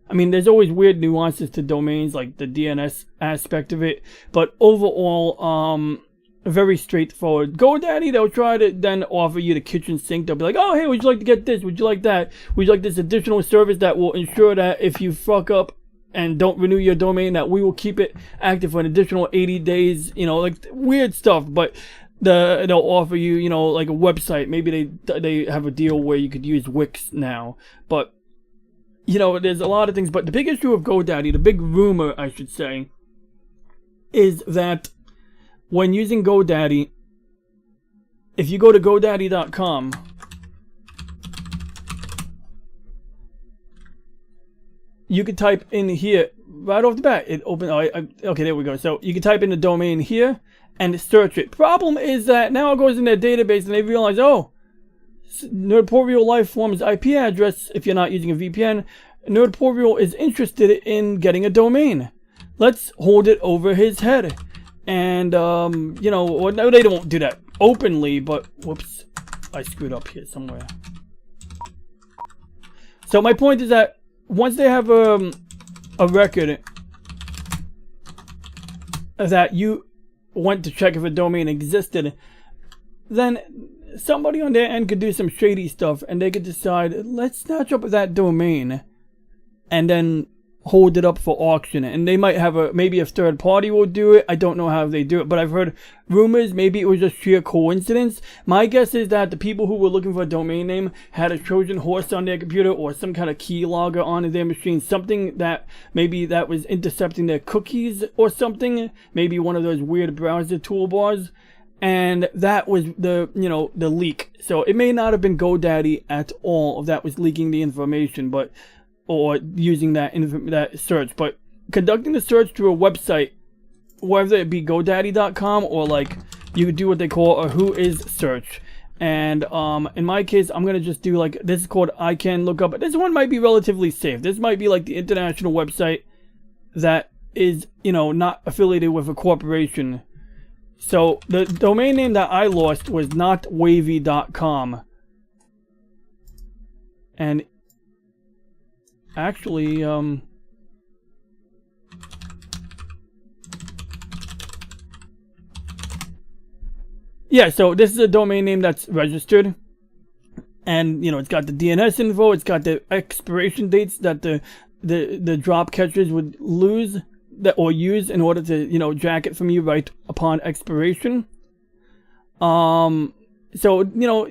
I mean, there's always weird nuances to domains, like the DNS aspect of it, but overall very straightforward. GoDaddy, they'll try to then offer you the kitchen sink. They'll be like, oh, hey, would you like to get this? Would you like that? Would you like this additional service that will ensure that if you fuck up and don't renew your domain, that we will keep it active for an additional 80 days, like weird stuff. But they'll offer you, like a website. Maybe they have a deal where you could use Wix now. But, there's a lot of things. But the big issue of GoDaddy, the big rumor, I should say, is that when using GoDaddy, if you go to GoDaddy.com, you could type in here, right off the bat, it opens, okay, there we go. So you can type in the domain here and search it. Problem is that now it goes in their database and they realize, oh, Nerdporial Lifeform's IP address, if you're not using a VPN, Nerdporial is interested in getting a domain. Let's hold it over his head. And, no, they don't do that openly, but, whoops, I screwed up here somewhere. So my point is that once they have a record that you went to check if a domain existed, then somebody on their end could do some shady stuff, and they could decide, let's snatch up that domain, and then hold it up for auction. And they might have maybe a third party will do it. I don't know how they do it, but I've heard rumors maybe it was just sheer coincidence. My guess is that the people who were looking for a domain name had a Trojan horse on their computer or some kind of keylogger on their machine, something that maybe that was intercepting their cookies or something, maybe one of those weird browser toolbars, and that was the leak. So it may not have been GoDaddy at all that was leaking the information, but or using that search, but conducting the search through a website, whether it be GoDaddy.com or like you could do what they call a whois search. And in my case, I'm gonna just do like this is called I Can Lookup. This one might be relatively safe. This might be like the international website that is not affiliated with a corporation. So the domain name that I lost was notwavy.com, and actually, yeah, so this is a domain name that's registered, and it's got the DNS info, it's got the expiration dates that the drop catchers would lose or use in order to jack it from you right upon expiration. So,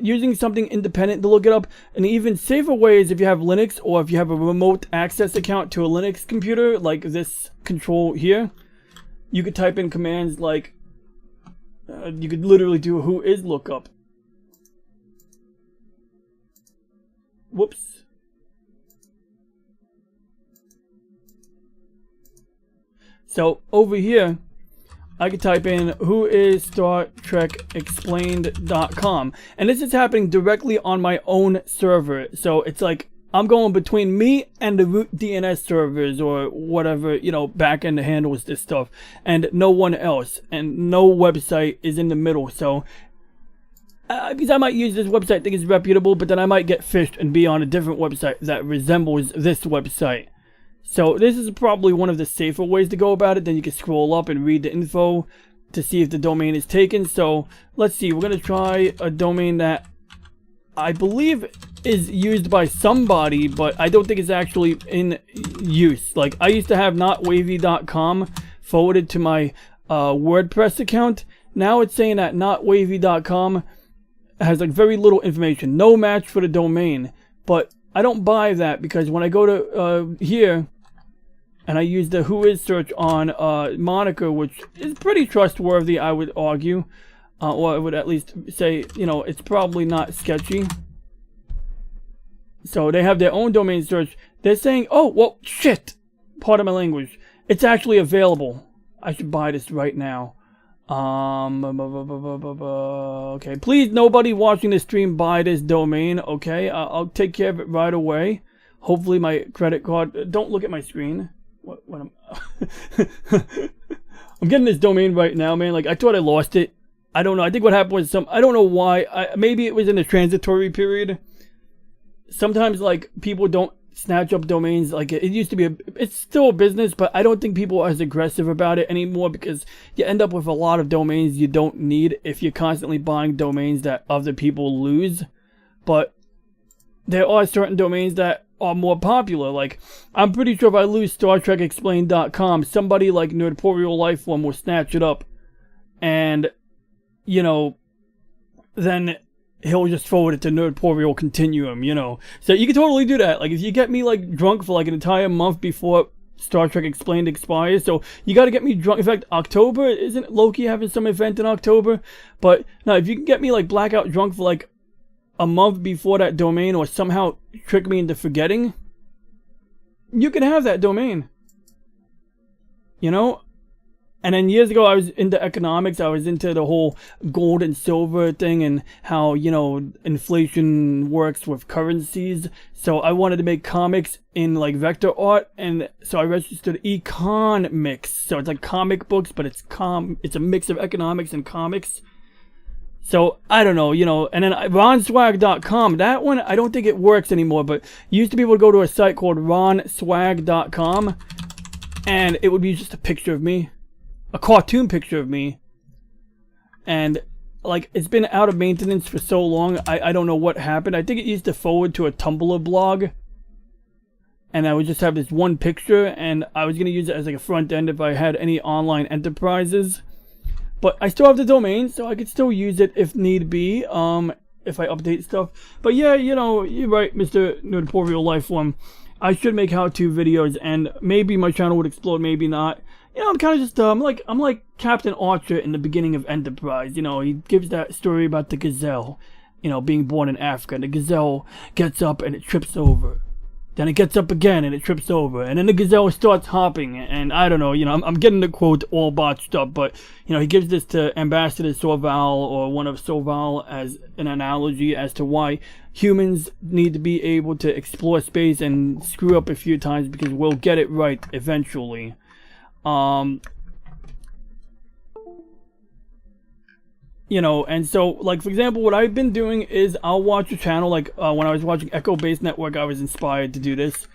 using something independent to look it up. An even safer way is if you have Linux or if you have a remote access account to a Linux computer, like this control here, you could type in commands like, you could literally do a whois lookup. Whoops. So over here, I could type in whoisstartrekexplained.com, and this is happening directly on my own server. So it's like I'm going between me and the root DNS servers or whatever, you know, backend handles this stuff, and no one else, and no website is in the middle. So because I might use this website, think it's reputable, but then I might get phished and be on a different website that resembles this website. So this is probably one of the safer ways to go about it. Then you can scroll up and read the info to see if the domain is taken. So let's see, we're going to try a domain that I believe is used by somebody, but I don't think it's actually in use. Like, I used to have notwavy.com forwarded to my WordPress account. Now it's saying that notwavy.com has like very little information, no match for the domain. But I don't buy that, because when I go to here and I use the whois search on moniker, which is pretty trustworthy, I would argue, or I would at least say, you know, it's probably not sketchy. So they have their own domain search. They're saying, oh, well, shit, pardon my language, it's actually available. I should buy this right now. Okay, please, nobody watching this stream buy this domain, okay? I'll take care of it right away. Hopefully my credit card, don't look at my screen. What I'm I'm getting this domain right now, man. Like, I thought I lost it. I don't know. I think what happened was I don't know why. Maybe it was in the transitory period. Sometimes, like, people don't snatch up domains. Like, it used to be it's still a business, but I don't think people are as aggressive about it anymore, because you end up with a lot of domains you don't need if you're constantly buying domains that other people lose. But there are certain domains that are more popular. Like, I'm pretty sure if I lose StarTrekExplained.com, somebody like Nerdporial Lifeform will snatch it up, and, you know, then he'll just forward it to Nerdporial Continuum, you know. So you can totally do that. Like, if you get me, like, drunk for, like, an entire month before Star Trek Explained expires, so you gotta get me drunk. In fact, October, isn't Loki having some event in October? But, no, if you can get me, like, blackout drunk for, like, a month before that domain, or somehow trick me into forgetting, you can have that domain. You know? And then years ago, I was into economics. I was into the whole gold and silver thing, and how, you know, inflation works with currencies. So I wanted to make comics in, like, vector art, and so I registered Economics. So it's like comic books, but it's a mix of economics and comics. So I don't know, you know. And then ronswag.com, that one, I don't think it works anymore, but you used to be able to go to a site called ronswag.com, and it would be just a picture of me. A cartoon picture of me, and, like, it's been out of maintenance for so long, I don't know what happened. I think it used to forward to a Tumblr blog, and I would just have this one picture, and I was going to use it as, like, a front end if I had any online enterprises. But I still have the domain, so I could still use it if need be, if I update stuff. But yeah, you know, you're right, Mr. Nerdporial Lifeform. I should make how-to videos, and maybe my channel would explode, maybe not. You know, I'm kind of just, I'm like Captain Archer in the beginning of Enterprise. You know, he gives that story about the gazelle, you know, being born in Africa. And the gazelle gets up and it trips over. Then it gets up again and it trips over. And then the gazelle starts hopping. And I don't know, you know, I'm getting the quote all botched up. But, you know, he gives this to Ambassador Sorval, or one of Sorval, as an analogy as to why humans need to be able to explore space and screw up a few times, because we'll get it right eventually. You know, and so, like, for example, what I've been doing is I'll watch a channel, like, when I was watching Echo Base Network, I was inspired to do this.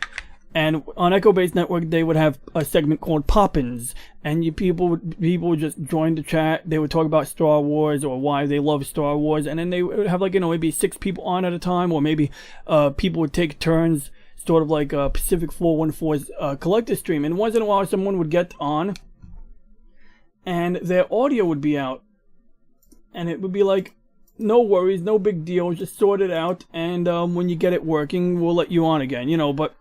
And on Echo Base Network, they would have a segment called Poppins, and people would just join the chat. They would talk about Star Wars, or why they love Star Wars, and then they would have, like, you know, maybe 6 people on at a time, or maybe people would take turns, sort of like Pacific 414's collector stream. And once in a while, someone would get on, and their audio would be out. And it would be like, no worries, no big deal, just sort it out, and when you get it working, we'll let you on again, you know. But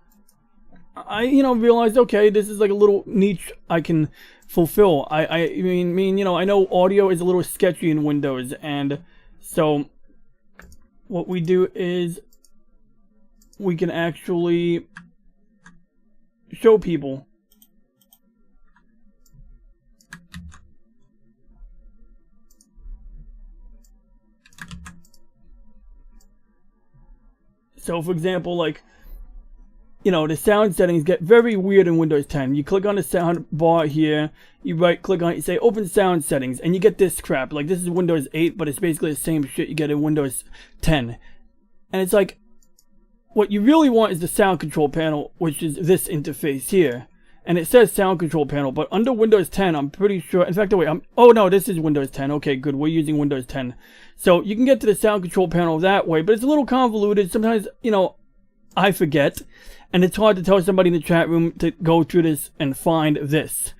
I, you know, realized, okay, this is like a little niche I can fulfill. I mean, you know, I know audio is a little sketchy in Windows, and so what we do is we can actually show people. So for example, like, you know, the sound settings get very weird in Windows 10. You click on the sound bar here, you right click on it, you say open sound settings, and you get this crap. Like, this is Windows 8, but it's basically the same shit you get in Windows 10. And it's like, what you really want is the sound control panel, which is this interface here. And it says sound control panel, but under Windows 10, I'm pretty sure, in fact, wait, oh no, this is Windows 10. Okay, good, we're using Windows 10. So you can get to the sound control panel that way, but it's a little convoluted. Sometimes, you know, I forget, and it's hard to tell somebody in the chat room to go through this and find this.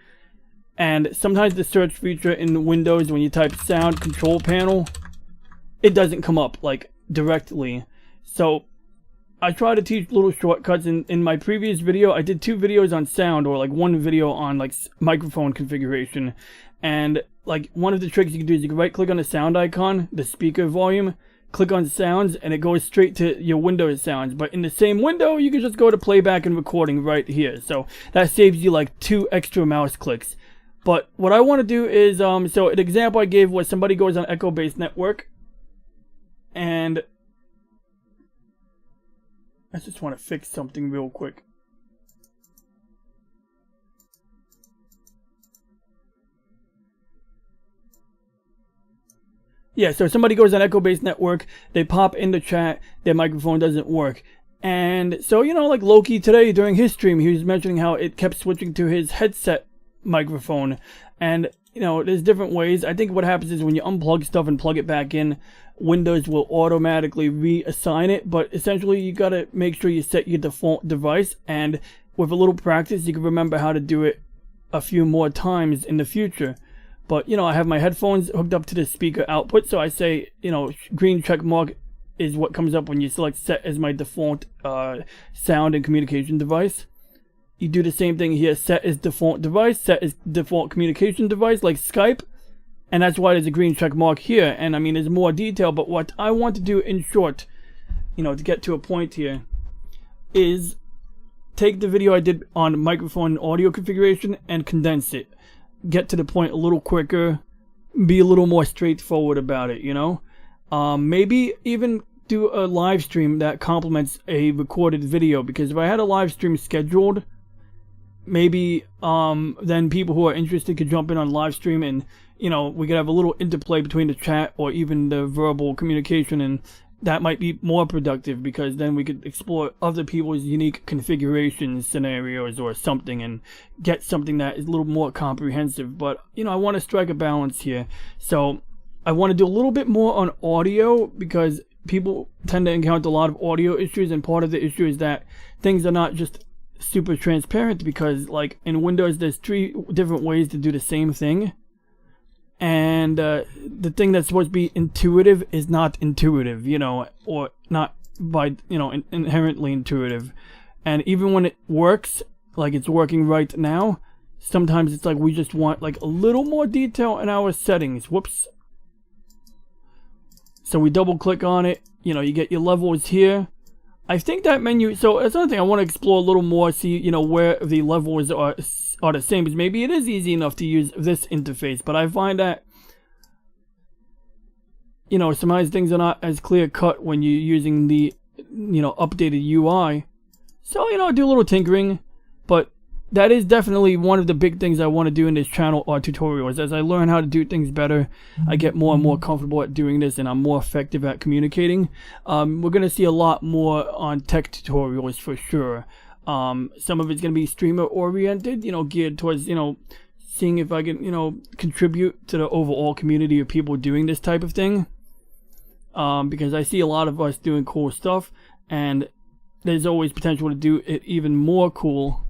And sometimes the search feature in Windows, when you type sound control panel, it doesn't come up, like, directly. So I try to teach little shortcuts. In my previous video, I did 2 videos on sound, or like 1 video on like microphone configuration. And like, one of the tricks you can do is you can right click on the sound icon, the speaker volume, click on sounds, and it goes straight to your Windows sounds. But in the same window, you can just go to playback and recording right here. So that saves you like 2 extra mouse clicks. But what I want to do is, so an example I gave was somebody goes on Echo-based network, and I just want to fix something real quick. Yeah, so somebody goes on Echo-based network, they pop in the chat, their microphone doesn't work. And so, you know, like Loki today during his stream, he was mentioning how it kept switching to his headset microphone. And, you know, there's different ways. I think what happens is when you unplug stuff and plug it back in, Windows will automatically reassign it. But essentially, you got to make sure you set your default device. And with a little practice, you can remember how to do it a few more times in the future. But, you know, I have my headphones hooked up to the speaker output. So I say, you know, green check mark is what comes up when you select set as my default sound and communication device. You do the same thing here, set as default device, set as default communication device, like Skype. And that's why there's a green check mark here. And I mean, there's more detail, but what I want to do in short, you know, to get to a point here, is take the video I did on microphone and audio configuration and condense it. Get to the point a little quicker, be a little more straightforward about it, you know? Maybe even do a live stream that complements a recorded video, because if I had a live stream scheduled, maybe then people who are interested could jump in on live stream, and you know, we could have a little interplay between the chat or even the verbal communication, and that might be more productive, because then we could explore other people's unique configuration scenarios or something and get something that is a little more comprehensive. But you know, I want to strike a balance here, so I want to do a little bit more on audio, because people tend to encounter a lot of audio issues, and part of the issue is that things are not just super transparent, because like in Windows there's 3 different ways to do the same thing, and the thing that's supposed to be intuitive is not intuitive, you know, or not by, you know, inherently intuitive. And even when it works, like it's working right now, sometimes it's like we just want like a little more detail in our settings. Whoops. So we double click on it, you know, you get your levels here. I think that menu, so that's another thing I want to explore a little more, see, you know, where the levels are the same, because maybe it is easy enough to use this interface, but I find that, you know, sometimes things are not as clear cut when you're using the, you know, updated UI. So, you know, I do a little tinkering, but that is definitely one of the big things I want to do in this channel or tutorials. As I learn how to do things better, I get more and more comfortable at doing this, and I'm more effective at communicating. We're going to see a lot more on tech tutorials for sure. Some of it's going to be streamer oriented, you know, geared towards, you know, seeing if I can, you know, contribute to the overall community of people doing this type of thing. Because I see a lot of us doing cool stuff, and there's always potential to do it even more cool,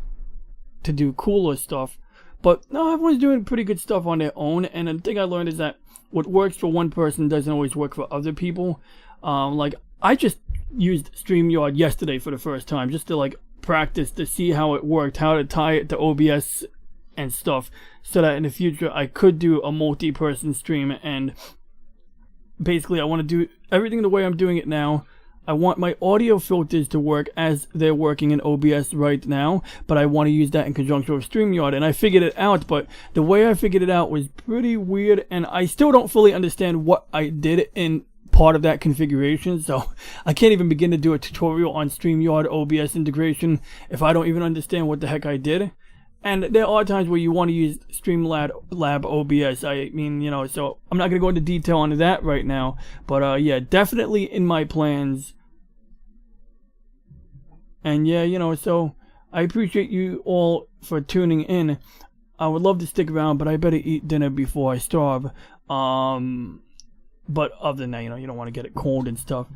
to do cooler stuff. But no, everyone's doing pretty good stuff on their own, and the thing I learned is that what works for one person doesn't always work for other people. Like, I just used StreamYard yesterday for the first time, just to like practice to see how it worked, how to tie it to OBS and stuff, so that in the future I could do a multi-person stream. And basically I want to do everything the way I'm doing it now, I want my audio filters to work as they're working in OBS right now, but I want to use that in conjunction with StreamYard, and I figured it out, but the way I figured it out was pretty weird, and I still don't fully understand what I did in part of that configuration, so I can't even begin to do a tutorial on StreamYard OBS integration if I don't even understand what the heck I did. And there are times where you want to use Streamlab OBS. I mean, you know, so I'm not going to go into detail on that right now. But, yeah, definitely in my plans. And, yeah, you know, so I appreciate you all for tuning in. I would love to stick around, but I better eat dinner before I starve. But other than that, you know, you don't want to get it cold and stuff.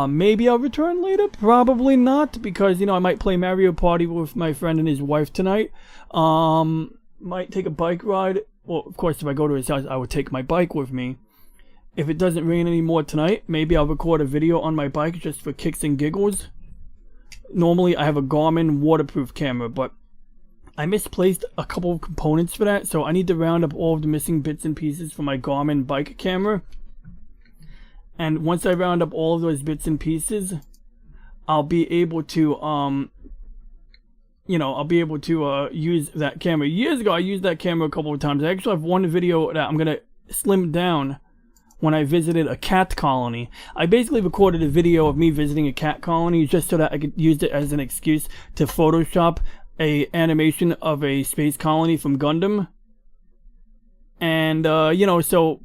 Maybe I'll return later. Probably not, because, you know, I might play Mario Party with my friend and his wife tonight. Might take a bike ride. Well, of course, if I go to his house, I would take my bike with me. If it doesn't rain anymore tonight, maybe I'll record a video on my bike just for kicks and giggles. Normally, I have a Garmin waterproof camera, but I misplaced a couple of components for that, so I need to round up all of the missing bits and pieces for my Garmin bike camera. And once I round up all of those bits and pieces, I'll be able to, you know, I'll be able to use that camera. Years ago, I used that camera a couple of times. I actually have one video that I'm going to slim down when I visited a cat colony. I basically recorded a video of me visiting a cat colony just so that I could use it as an excuse to Photoshop a animation of a space colony from Gundam. And, you know, so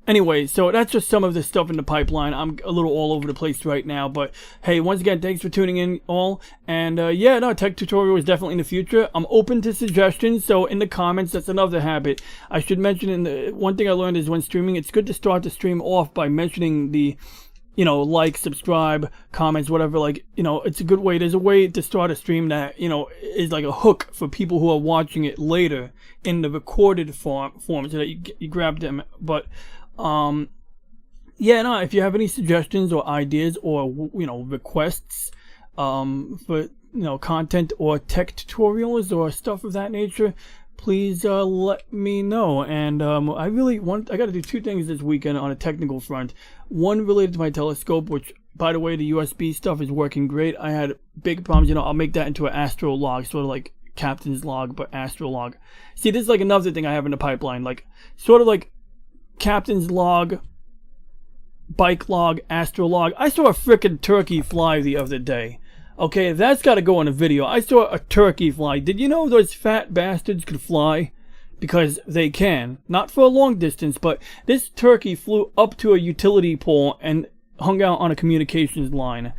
anyway, so that's just some of the stuff in the pipeline. I'm a little all over the place right now, but hey, once again, thanks for tuning in all. And yeah, no, tech tutorial is definitely in the future. I'm open to suggestions, so in the comments, that's another habit. I should mention, one thing I learned is when streaming, it's good to start the stream off by mentioning the, you know, like, subscribe, comments, whatever. Like, you know, it's a good way. There's a way to start a stream that, you know, is like a hook for people who are watching it later in the recorded form so that you grab them. But yeah, no, if you have any suggestions or ideas or, you know, requests for, you know, content or tech tutorials or stuff of that nature, please let me know. And I got to do two things this weekend on a technical front. One related to my telescope, which, by the way, the U.S.B stuff is working great. I had big problems, you know, I'll make that into an astro log, sort of like captain's log, but astro log. See, this is like another thing I have in the pipeline, like sort of like captain's log, bike log, astro log. I saw a frickin' turkey fly the other day. Okay, that's got to go in a video. I saw a turkey fly. Did you know those fat bastards could fly? Because they can. Not for a long distance, but this turkey flew up to a utility pole and hung out on a communications line.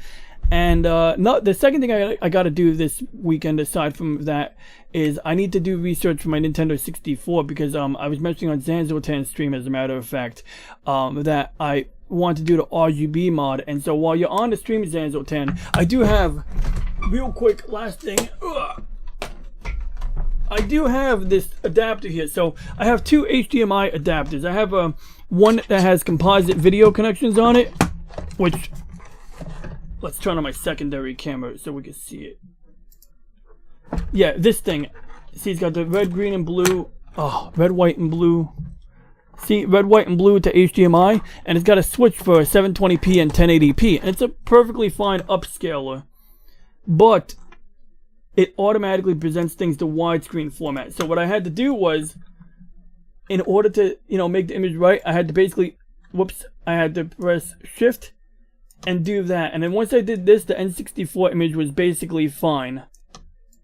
And the second thing I got to do this weekend, aside from that, is I need to do research for my Nintendo 64, because I was mentioning on Zanzotan's stream, as a matter of fact, that I want to do the RGB mod. And so while you're on the stream, Zanzotan, I do have, real quick, last thing, I do have this adapter here. So I have two HDMI adapters. I have one that has composite video connections on it, which, let's turn on my secondary camera so we can see it. Yeah, this thing. See, it's got the red, green, and blue. Oh, red, white, and blue. See, red, white, and blue to HDMI. And it's got a switch for 720p and 1080p. And it's a perfectly fine upscaler. But it automatically presents things to widescreen format. So what I had to do was, in order to, you know, make the image right, I had to basically, I had to press Shift and do that. And then once I did this, the N64 image was basically fine.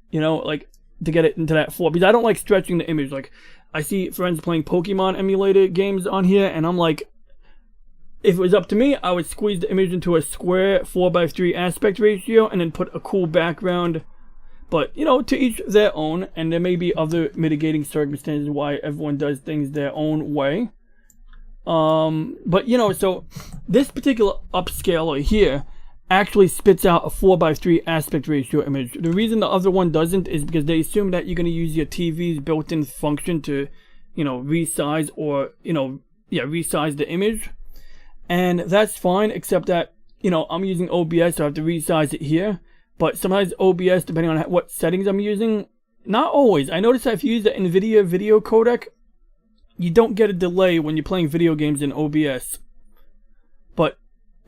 You know, like, to get it into that form. Because I don't like stretching the image. Like, I see friends playing Pokemon emulator games on here, and I'm like, if it was up to me, I would squeeze the image into a square 4:3 aspect ratio and then put a cool background. But, you know, to each their own, and there may be other mitigating circumstances why everyone does things their own way. But, you know, so this particular upscaler here actually spits out a 4:3 aspect ratio image. The reason the other one doesn't is because they assume that you're going to use your TV's built-in function to, you know, resize or, you know, yeah, resize the image. And that's fine, except that, you know, I'm using OBS, so I have to resize it here. But sometimes OBS, depending on what settings I'm using, not always. I noticed that if you use the NVIDIA video codec, you don't get a delay when you're playing video games in OBS. But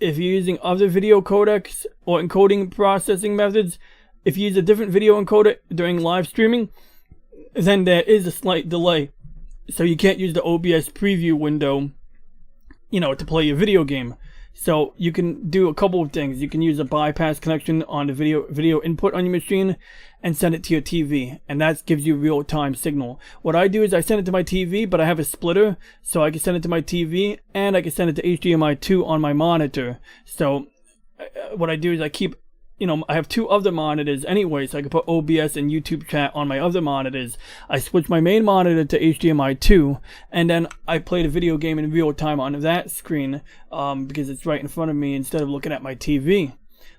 if you're using other video codecs or encoding processing methods, if you use a different video encoder during live streaming, then there is a slight delay. So you can't use the OBS preview window, you know, to play your video game. So you can do a couple of things. You can use a bypass connection on the video input on your machine and send it to your TV, and that gives you real-time signal. What I do is I send it to my TV, but I have a splitter, so I can send it to my TV and I can send it to HDMI 2 on my monitor. So what I do is I keep, you know, I have 2 other monitors anyway, so I can put OBS and YouTube chat on my other monitors. I switch my main monitor to HDMI 2, and then I play the video game in real time on that screen because it's right in front of me instead of looking at my TV.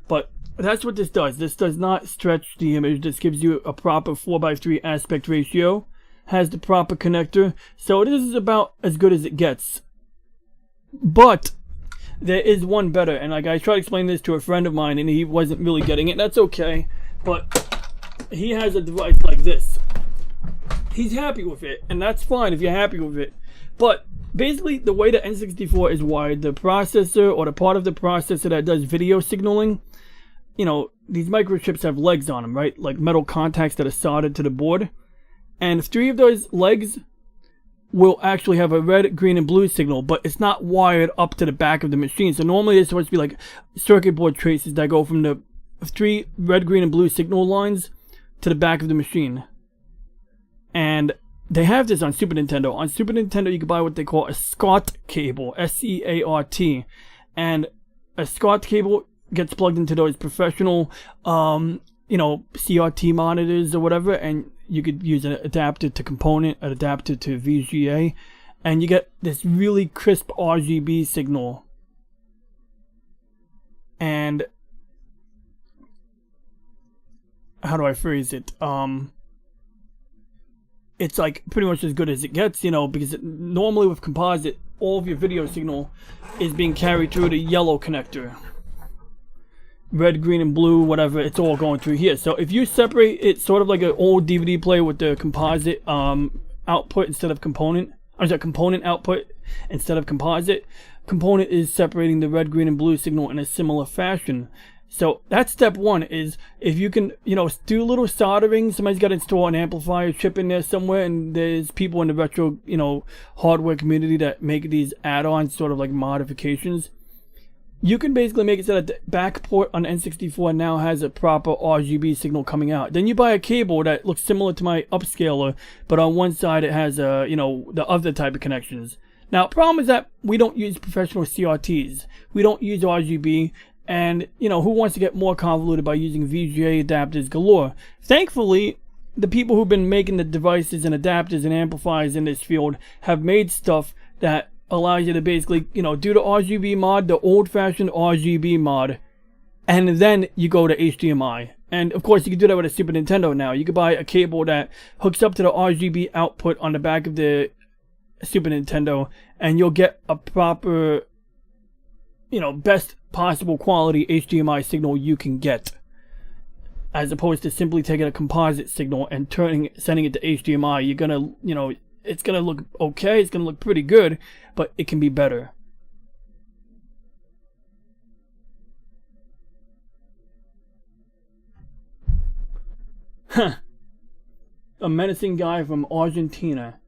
But that's what this does. This does not stretch the image. This gives you a proper 4:3 aspect ratio, has the proper connector, so this is about as good as it gets. But there is one better, and like I tried to explain this to a friend of mine and he wasn't really getting it. That's okay, but he has a device like this. He's happy with it, and that's fine if you're happy with it. But basically the way the N64 is wired, the processor or the part of the processor that does video signaling, you know, these microchips have legs on them, right? Like metal contacts that are soldered to the board. And 3 of those legs will actually have a red, green, and blue signal, but it's not wired up to the back of the machine. So normally it's supposed to be like circuit board traces that go from the 3 red, green, and blue signal lines to the back of the machine. And they have this on Super Nintendo. On Super Nintendo, you can buy what they call a SCART cable, S-C-A-R-T. And a SCART cable gets plugged into those professional, you know, CRT monitors or whatever, and you could use an adapter to component, an adapter to VGA, and you get this really crisp RGB signal. And how do I phrase it? It's like pretty much as good as it gets, you know, because normally with composite, all of your video signal is being carried through the yellow connector. Red, green, and blue, whatever, it's all going through here. So if you separate it sort of like an old DVD player with the composite output instead of component, or is that component output instead of composite, component is separating the red, green, and blue signal in a similar fashion. So that's step 1, is if you can, you know, do a little soldering. Somebody's got to install an amplifier chip in there somewhere, and there's people in the retro, you know, hardware community that make these add-ons, sort of like modifications. You can basically make it so that the back port on the N64 now has a proper RGB signal coming out. Then you buy a cable that looks similar to my upscaler, but on one side it has you know, the other type of connections. Now, problem is that we don't use professional CRTs. We don't use RGB, and you know, who wants to get more convoluted by using VGA adapters galore? Thankfully, the people who've been making the devices and adapters and amplifiers in this field have made stuff that allows you to basically, you know, do the RGB mod, the old-fashioned RGB mod, and then you go to HDMI. And of course, you can do that with a Super Nintendo now. You could buy a cable that hooks up to the RGB output on the back of the Super Nintendo, and you'll get a proper, you know, best possible quality HDMI signal you can get, as opposed to simply taking a composite signal and sending it to HDMI. You're gonna, you know, it's gonna look okay, it's gonna look pretty good, but it can be better. Huh. A menacing guy from Argentina.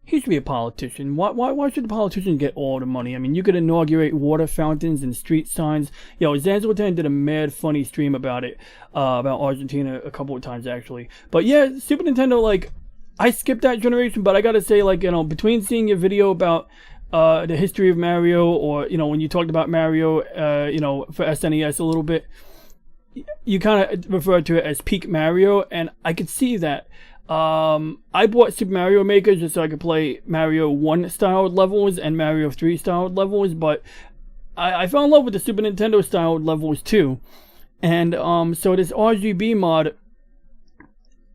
He should be a politician. Why should the politician get all the money? I mean, you could inaugurate water fountains and street signs. Yo, Zanzoltan did a mad funny stream about it, about Argentina a couple of times actually. But yeah, Super Nintendo, like, I skipped that generation, but I gotta say, like, you know, between seeing your video about the history of Mario, or, you know, when you talked about Mario, you know, for SNES a little bit, you kind of referred to it as peak Mario, and I could see that. I bought Super Mario Maker just so I could play Mario 1 styled levels and Mario 3 styled levels, but I fell in love with the Super Nintendo styled levels too. And so this RGB mod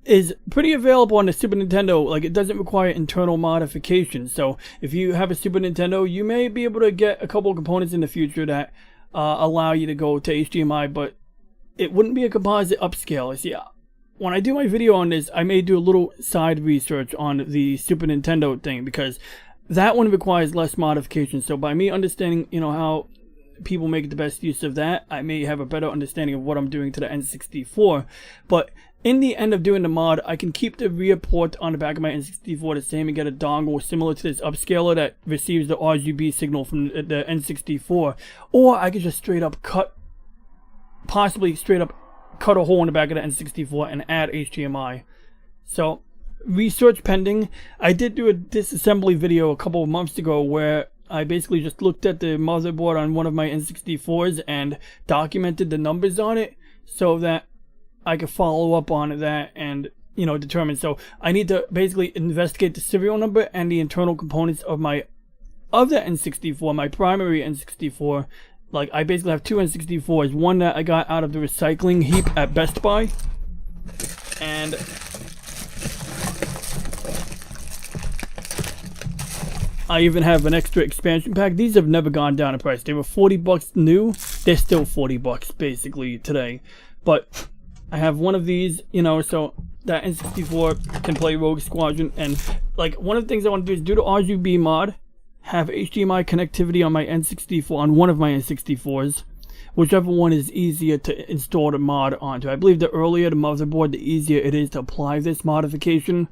is pretty available on the Super Nintendo. Like, it doesn't require internal modifications. So if you have a Super Nintendo, you may be able to get a couple of components in the future that allow you to go to HDMI, but it wouldn't be a composite upscale. See, when I do my video on this, I may do a little side research on the Super Nintendo thing, because that one requires less modification. So by me understanding, you know, how people make the best use of that. I may have a better understanding of what I'm doing to the N64, but in the end of doing the mod, I can keep the rear port on the back of my N64 the same and get a dongle similar to this upscaler that receives the RGB signal from the N64, or I could just straight up possibly straight up cut a hole in the back of the N64 and add HDMI. So, research pending. I did do a disassembly video a couple of months ago where I basically just looked at the motherboard on one of my N64s and documented the numbers on it so that I could follow up on that and, you know, determine. So I need to basically investigate the serial number and the internal components of my other N64, my primary N64. Like, I basically have two N64s, one that I got out of the recycling heap at Best Buy, and I even have an extra expansion pack. These have never gone down in price. They were 40 bucks new. They're still 40 bucks basically today. But I have one of these, you know, so that N64 can play Rogue Squadron. And like, one of the things I want to do is do the RGB mod, have HDMI connectivity on my N64, on one of my N64s, whichever one is easier to install the mod onto. I believe the earlier the motherboard, the easier it is to apply this modification.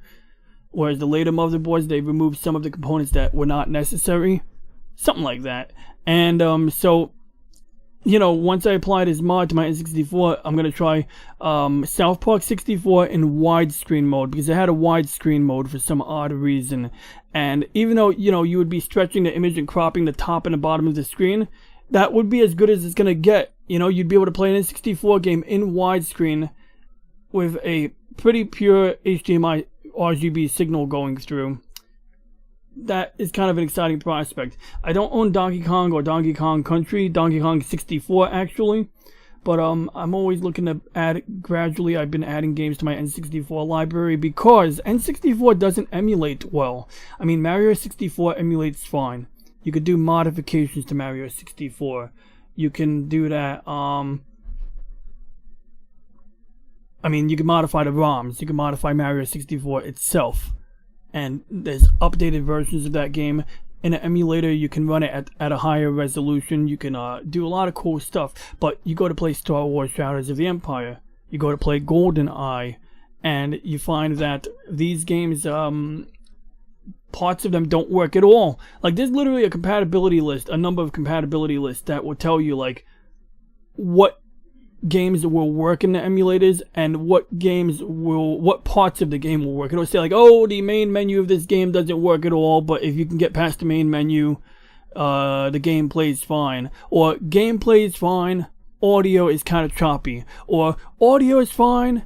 Whereas the later motherboards, they removed some of the components that were not necessary. Something like that. And so, you know, once I apply this mod to my N64, I'm going to try South Park 64 in widescreen mode, because it had a widescreen mode for some odd reason. And even though, you know, you would be stretching the image and cropping the top and the bottom of the screen, that would be as good as it's going to get. You know, you'd be able to play an N64 game in widescreen with a pretty pure HDMI RGB signal going through. That is kind of an exciting prospect. I don't own Donkey Kong or Donkey Kong Country, Donkey Kong 64 actually, but I'm always looking to add, gradually I've been adding games to my N64 library because N64 doesn't emulate well. I mean, Mario 64 emulates fine. You could do modifications to Mario 64. You can do that, I mean, you can modify the ROMs. You can modify Mario 64 itself. And there's updated versions of that game. In an emulator, you can run it at a higher resolution. You can do a lot of cool stuff. But you go to play Star Wars Shadows of the Empire. You go to play GoldenEye. And you find that these games, parts of them don't work at all. Like, there's literally a compatibility list, a number of compatibility lists that will tell you, like, what games will work in the emulators and what parts of the game will work. It'll say like, oh, the main menu of this game doesn't work at all, but if you can get past the main menu, the game plays fine. Or game plays fine, audio is kind of choppy. Or audio is fine,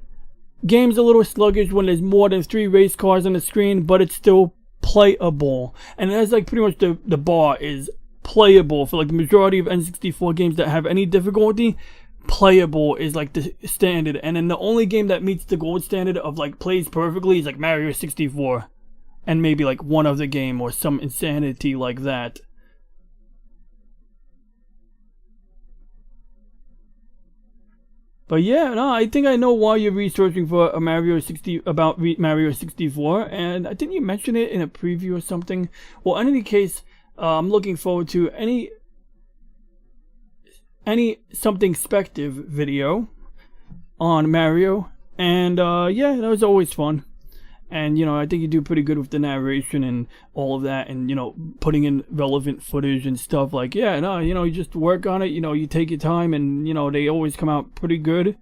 game's a little sluggish when there's more than 3 race cars on the screen, but it's still playable. And that's like pretty much the bar is playable for like the majority of N64 games that have any difficulty. Playable is like the standard, and then the only game that meets the gold standard of like plays perfectly is like Mario 64 and maybe like one other game or some insanity like that. But yeah, no, I think I know why you're researching for a Mario 64, and I think you mentioned it in a preview or something. Well, in any case, I'm looking forward to any something spective video on Mario, and yeah, that was always fun. And you know, I think you do pretty good with the narration and all of that, and you know, putting in relevant footage and stuff. Like, yeah, no, you know, you just work on it, you know, you take your time, and you know, they always come out pretty good.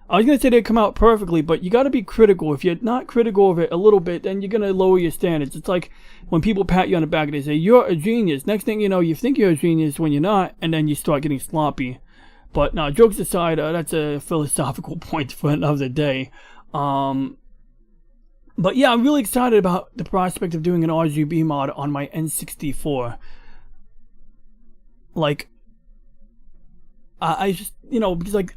I was gonna say they come out perfectly, but you gotta be critical. If you're not critical of it a little bit, then you're gonna lower your standards. It's like when people pat you on the back and they say, you're a genius. Next thing you know, you think you're a genius when you're not, and then you start getting sloppy. But no, jokes aside, that's a philosophical point for another day. But yeah, I'm really excited about the prospect of doing an RGB mod on my N64. Like, I just, you know, because like,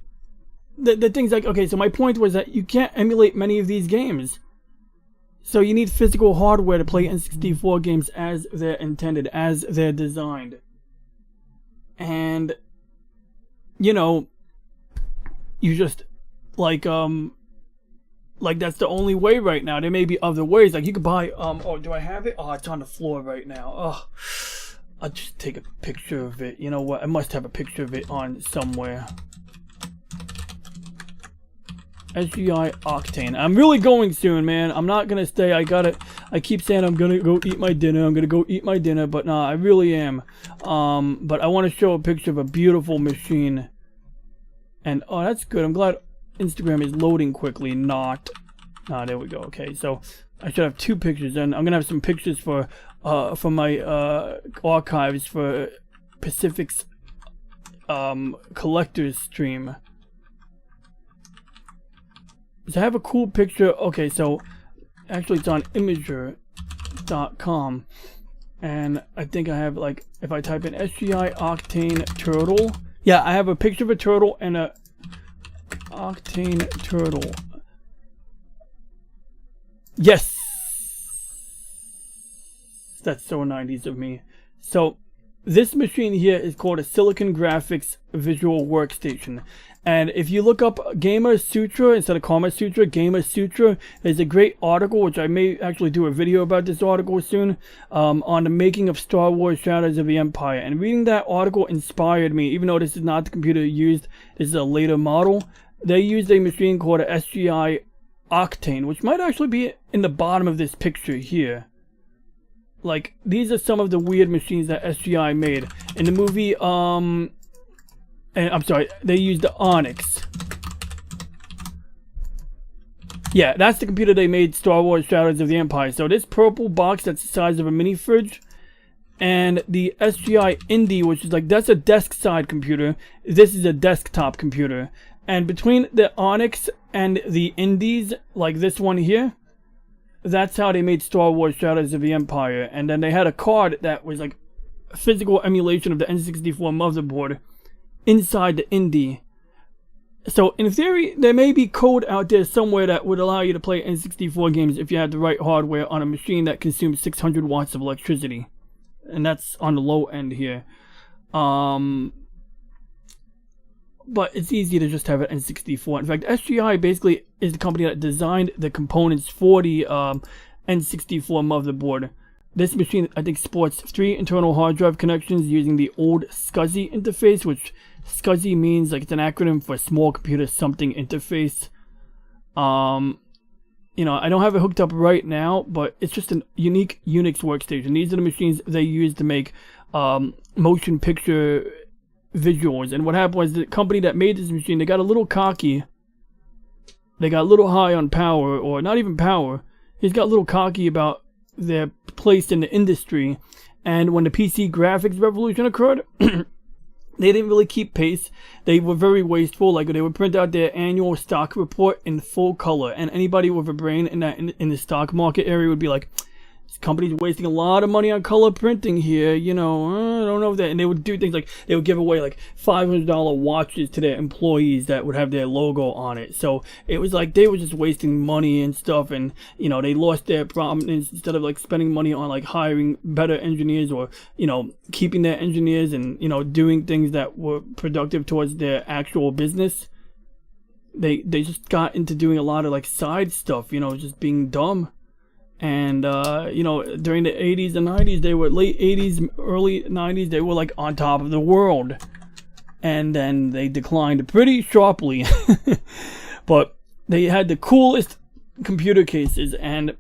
the thing's like, okay, so my point was that you can't emulate many of these games. So you need physical hardware to play N64 games as they're intended, as they're designed. And, you know, you just, like that's the only way right now. There may be other ways. Like, you could buy, oh, do I have it? Oh, it's on the floor right now. I'll just take a picture of it. You know what? I must have a picture of it on somewhere. SGI Octane. I'm really going soon, man. I'm not gonna stay. I keep saying I'm gonna go eat my dinner. I'm gonna go eat my dinner, but nah, I really am. But I want to show a picture of a beautiful machine. And oh, that's good. I'm glad Instagram is loading quickly. Not. Ah, there we go. Okay, so I should have 2 pictures, and I'm gonna have some pictures for my archives for Pacific's collector's stream. So I have a cool picture. Okay, so actually it's on Imager.com, and I think I have, like, if I type in SGI Octane Turtle, yeah, I have a picture of a turtle and a Octane Turtle. Yes, that's so 90s of me. So this machine here is called a Silicon Graphics Visual Workstation. And if you look up Gamer Sutra instead of Kama Sutra, Gamer Sutra, there's a great article, which I may actually do a video about this article soon, on the making of Star Wars Shadows of the Empire. And reading that article inspired me, even though this is not the computer used, this is a later model. They used a machine called a SGI Octane, which might actually be in the bottom of this picture here. Like, these are some of the weird machines that SGI made. In the movie, and I'm sorry, they used the Onyx. Yeah, that's the computer they made Star Wars Shadows of the Empire. So this purple box that's the size of a mini fridge, and the SGI Indy, which is like, that's a desk side computer. This is a desktop computer. And between the Onyx and the Indies, like this one here, that's how they made Star Wars Shadows of the Empire. And then they had a card that was like a physical emulation of the N64 motherboard inside the Indy. So in theory, there may be code out there somewhere that would allow you to play N64 games if you had the right hardware on a machine that consumes 600 watts of electricity. And that's on the low end here. But it's easy to just have an N64. In fact, SGI basically is the company that designed the components for the N64 motherboard. This machine, I think, sports 3 internal hard drive connections using the old SCSI interface, which SCSI means, like, it's an acronym for Small Computer Something Interface. You know, I don't have it hooked up right now, but it's just a unique Unix workstation. These are the machines they use to make motion picture visuals. And what happened was the company that made this machine, they got a little cocky. They got a little high on power, or not even power. He's got a little cocky about their place in the industry. And when the PC graphics revolution occurred, they didn't really keep pace. They were very wasteful. Like, they would print out their annual stock report in full color, and anybody with a brain in the stock market area would be like, this company's wasting a lot of money on color printing here, you know, I don't know if that. And they would do things like, they would give away like $500 watches to their employees that would have their logo on it. So it was like they were just wasting money and stuff, and, you know, they lost their prominence. Instead of like spending money on like hiring better engineers, or, you know, keeping their engineers and, you know, doing things that were productive towards their actual business, they just got into doing a lot of like side stuff, you know, just being dumb. And, you know, during the 80s and 90s, they were late 80s, early 90s, they were like on top of the world. And then they declined pretty sharply. But they had the coolest computer cases. And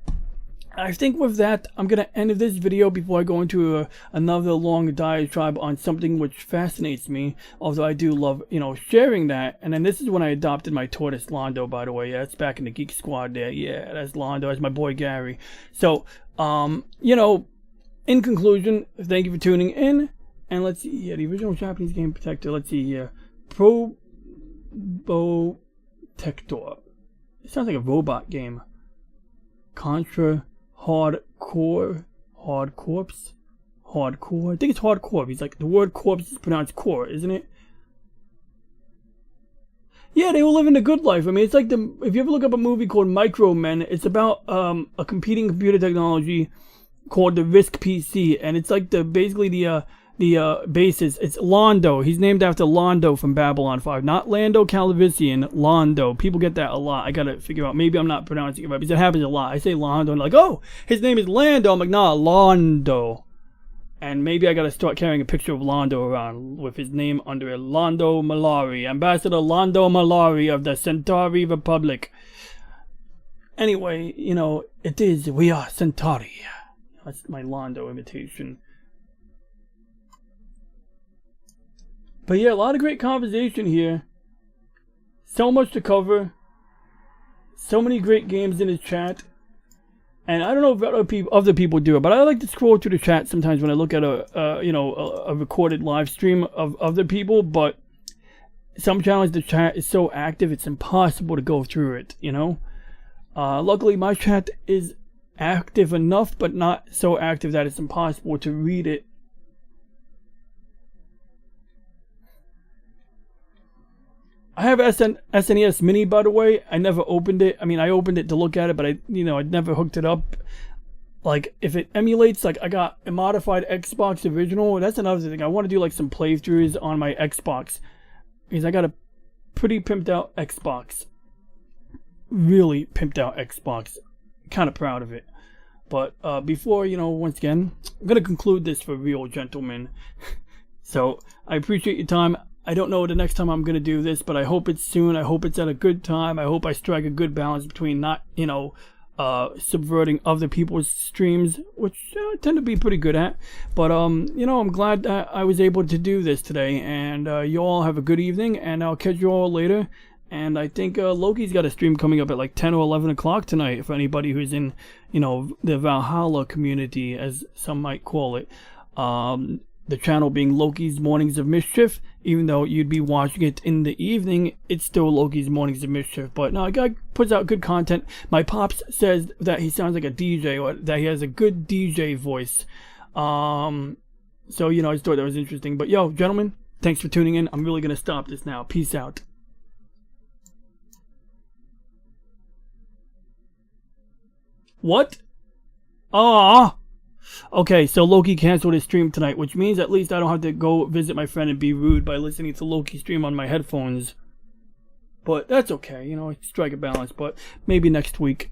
I think with that, I'm going to end this video before I go into another long diatribe on something which fascinates me. Although I do love, you know, sharing that. And then this is when I adopted my tortoise, Londo, by the way. Yeah, it's back in the Geek Squad there. Yeah, that's Londo. That's my boy, Gary. So, you know, in conclusion, thank you for tuning in. And let's see here. The original Japanese game protector. Let's see here. Probotector. It sounds like a robot game. Contra... Hardcore. I think it's hardcore. He's like, the word corpse is pronounced core, isn't it? Yeah, they were living the good life. I mean, it's like if you ever look up a movie called Micro Men, it's about a competing computer technology called the RISC PC, and it's like basically the basis. It's Londo. He's named after Londo from Babylon 5, not Lando Calrissian. Londo. People get that a lot. I gotta figure out. Maybe I'm not pronouncing it right, because it happens a lot. I say Londo and like, oh, his name is Lando. I'm like, nah, Londo. And maybe I gotta start carrying a picture of Londo around with his name under it. Londo Malari. Ambassador Londo Malari of the Centauri Republic. Anyway, you know, it is, we are Centauri. That's my Londo imitation. But yeah, a lot of great conversation here. So much to cover. So many great games in his chat. And I don't know if other people do it, but I like to scroll through the chat sometimes when I look at a recorded live stream of other people. But some channels the chat is so active it's impossible to go through it. You know. Luckily, my chat is active enough, but not so active that it's impossible to read it. I have SNES Mini, by the way. I never opened it. I mean, I opened it to look at it, but I never hooked it up. Like, if it emulates, like, I got a modified Xbox original. That's another thing. I want to do, like, some playthroughs on my Xbox. Because I got a pretty pimped out Xbox. Really pimped out Xbox. Kind of proud of it. But, before, once again, I'm going to conclude this for real, gentlemen. So, I appreciate your time. I don't know the next time I'm going to do this, but I hope it's soon. I hope it's at a good time. I hope I strike a good balance between not, subverting other people's streams, which I tend to be pretty good at. But, I'm glad that I was able to do this today. And you all have a good evening, and I'll catch you all later. And I think Loki's got a stream coming up at like 10 or 11 o'clock tonight, for anybody who's in, the Valhalla community, as some might call it. The channel being Loki's Mornings of Mischief. Even though you'd be watching it in the evening, it's still Loki's Mornings of Mischief. But no, a guy puts out good content. My pops says that he sounds like a DJ, or that he has a good DJ voice. So, I just thought that was interesting. But yo, gentlemen, thanks for tuning in. I'm really going to stop this now. Peace out. What? Ah. Okay, so Loki canceled his stream tonight, which means at least I don't have to go visit my friend and be rude by listening to Loki stream on my headphones. But that's okay, strike a balance, but maybe next week.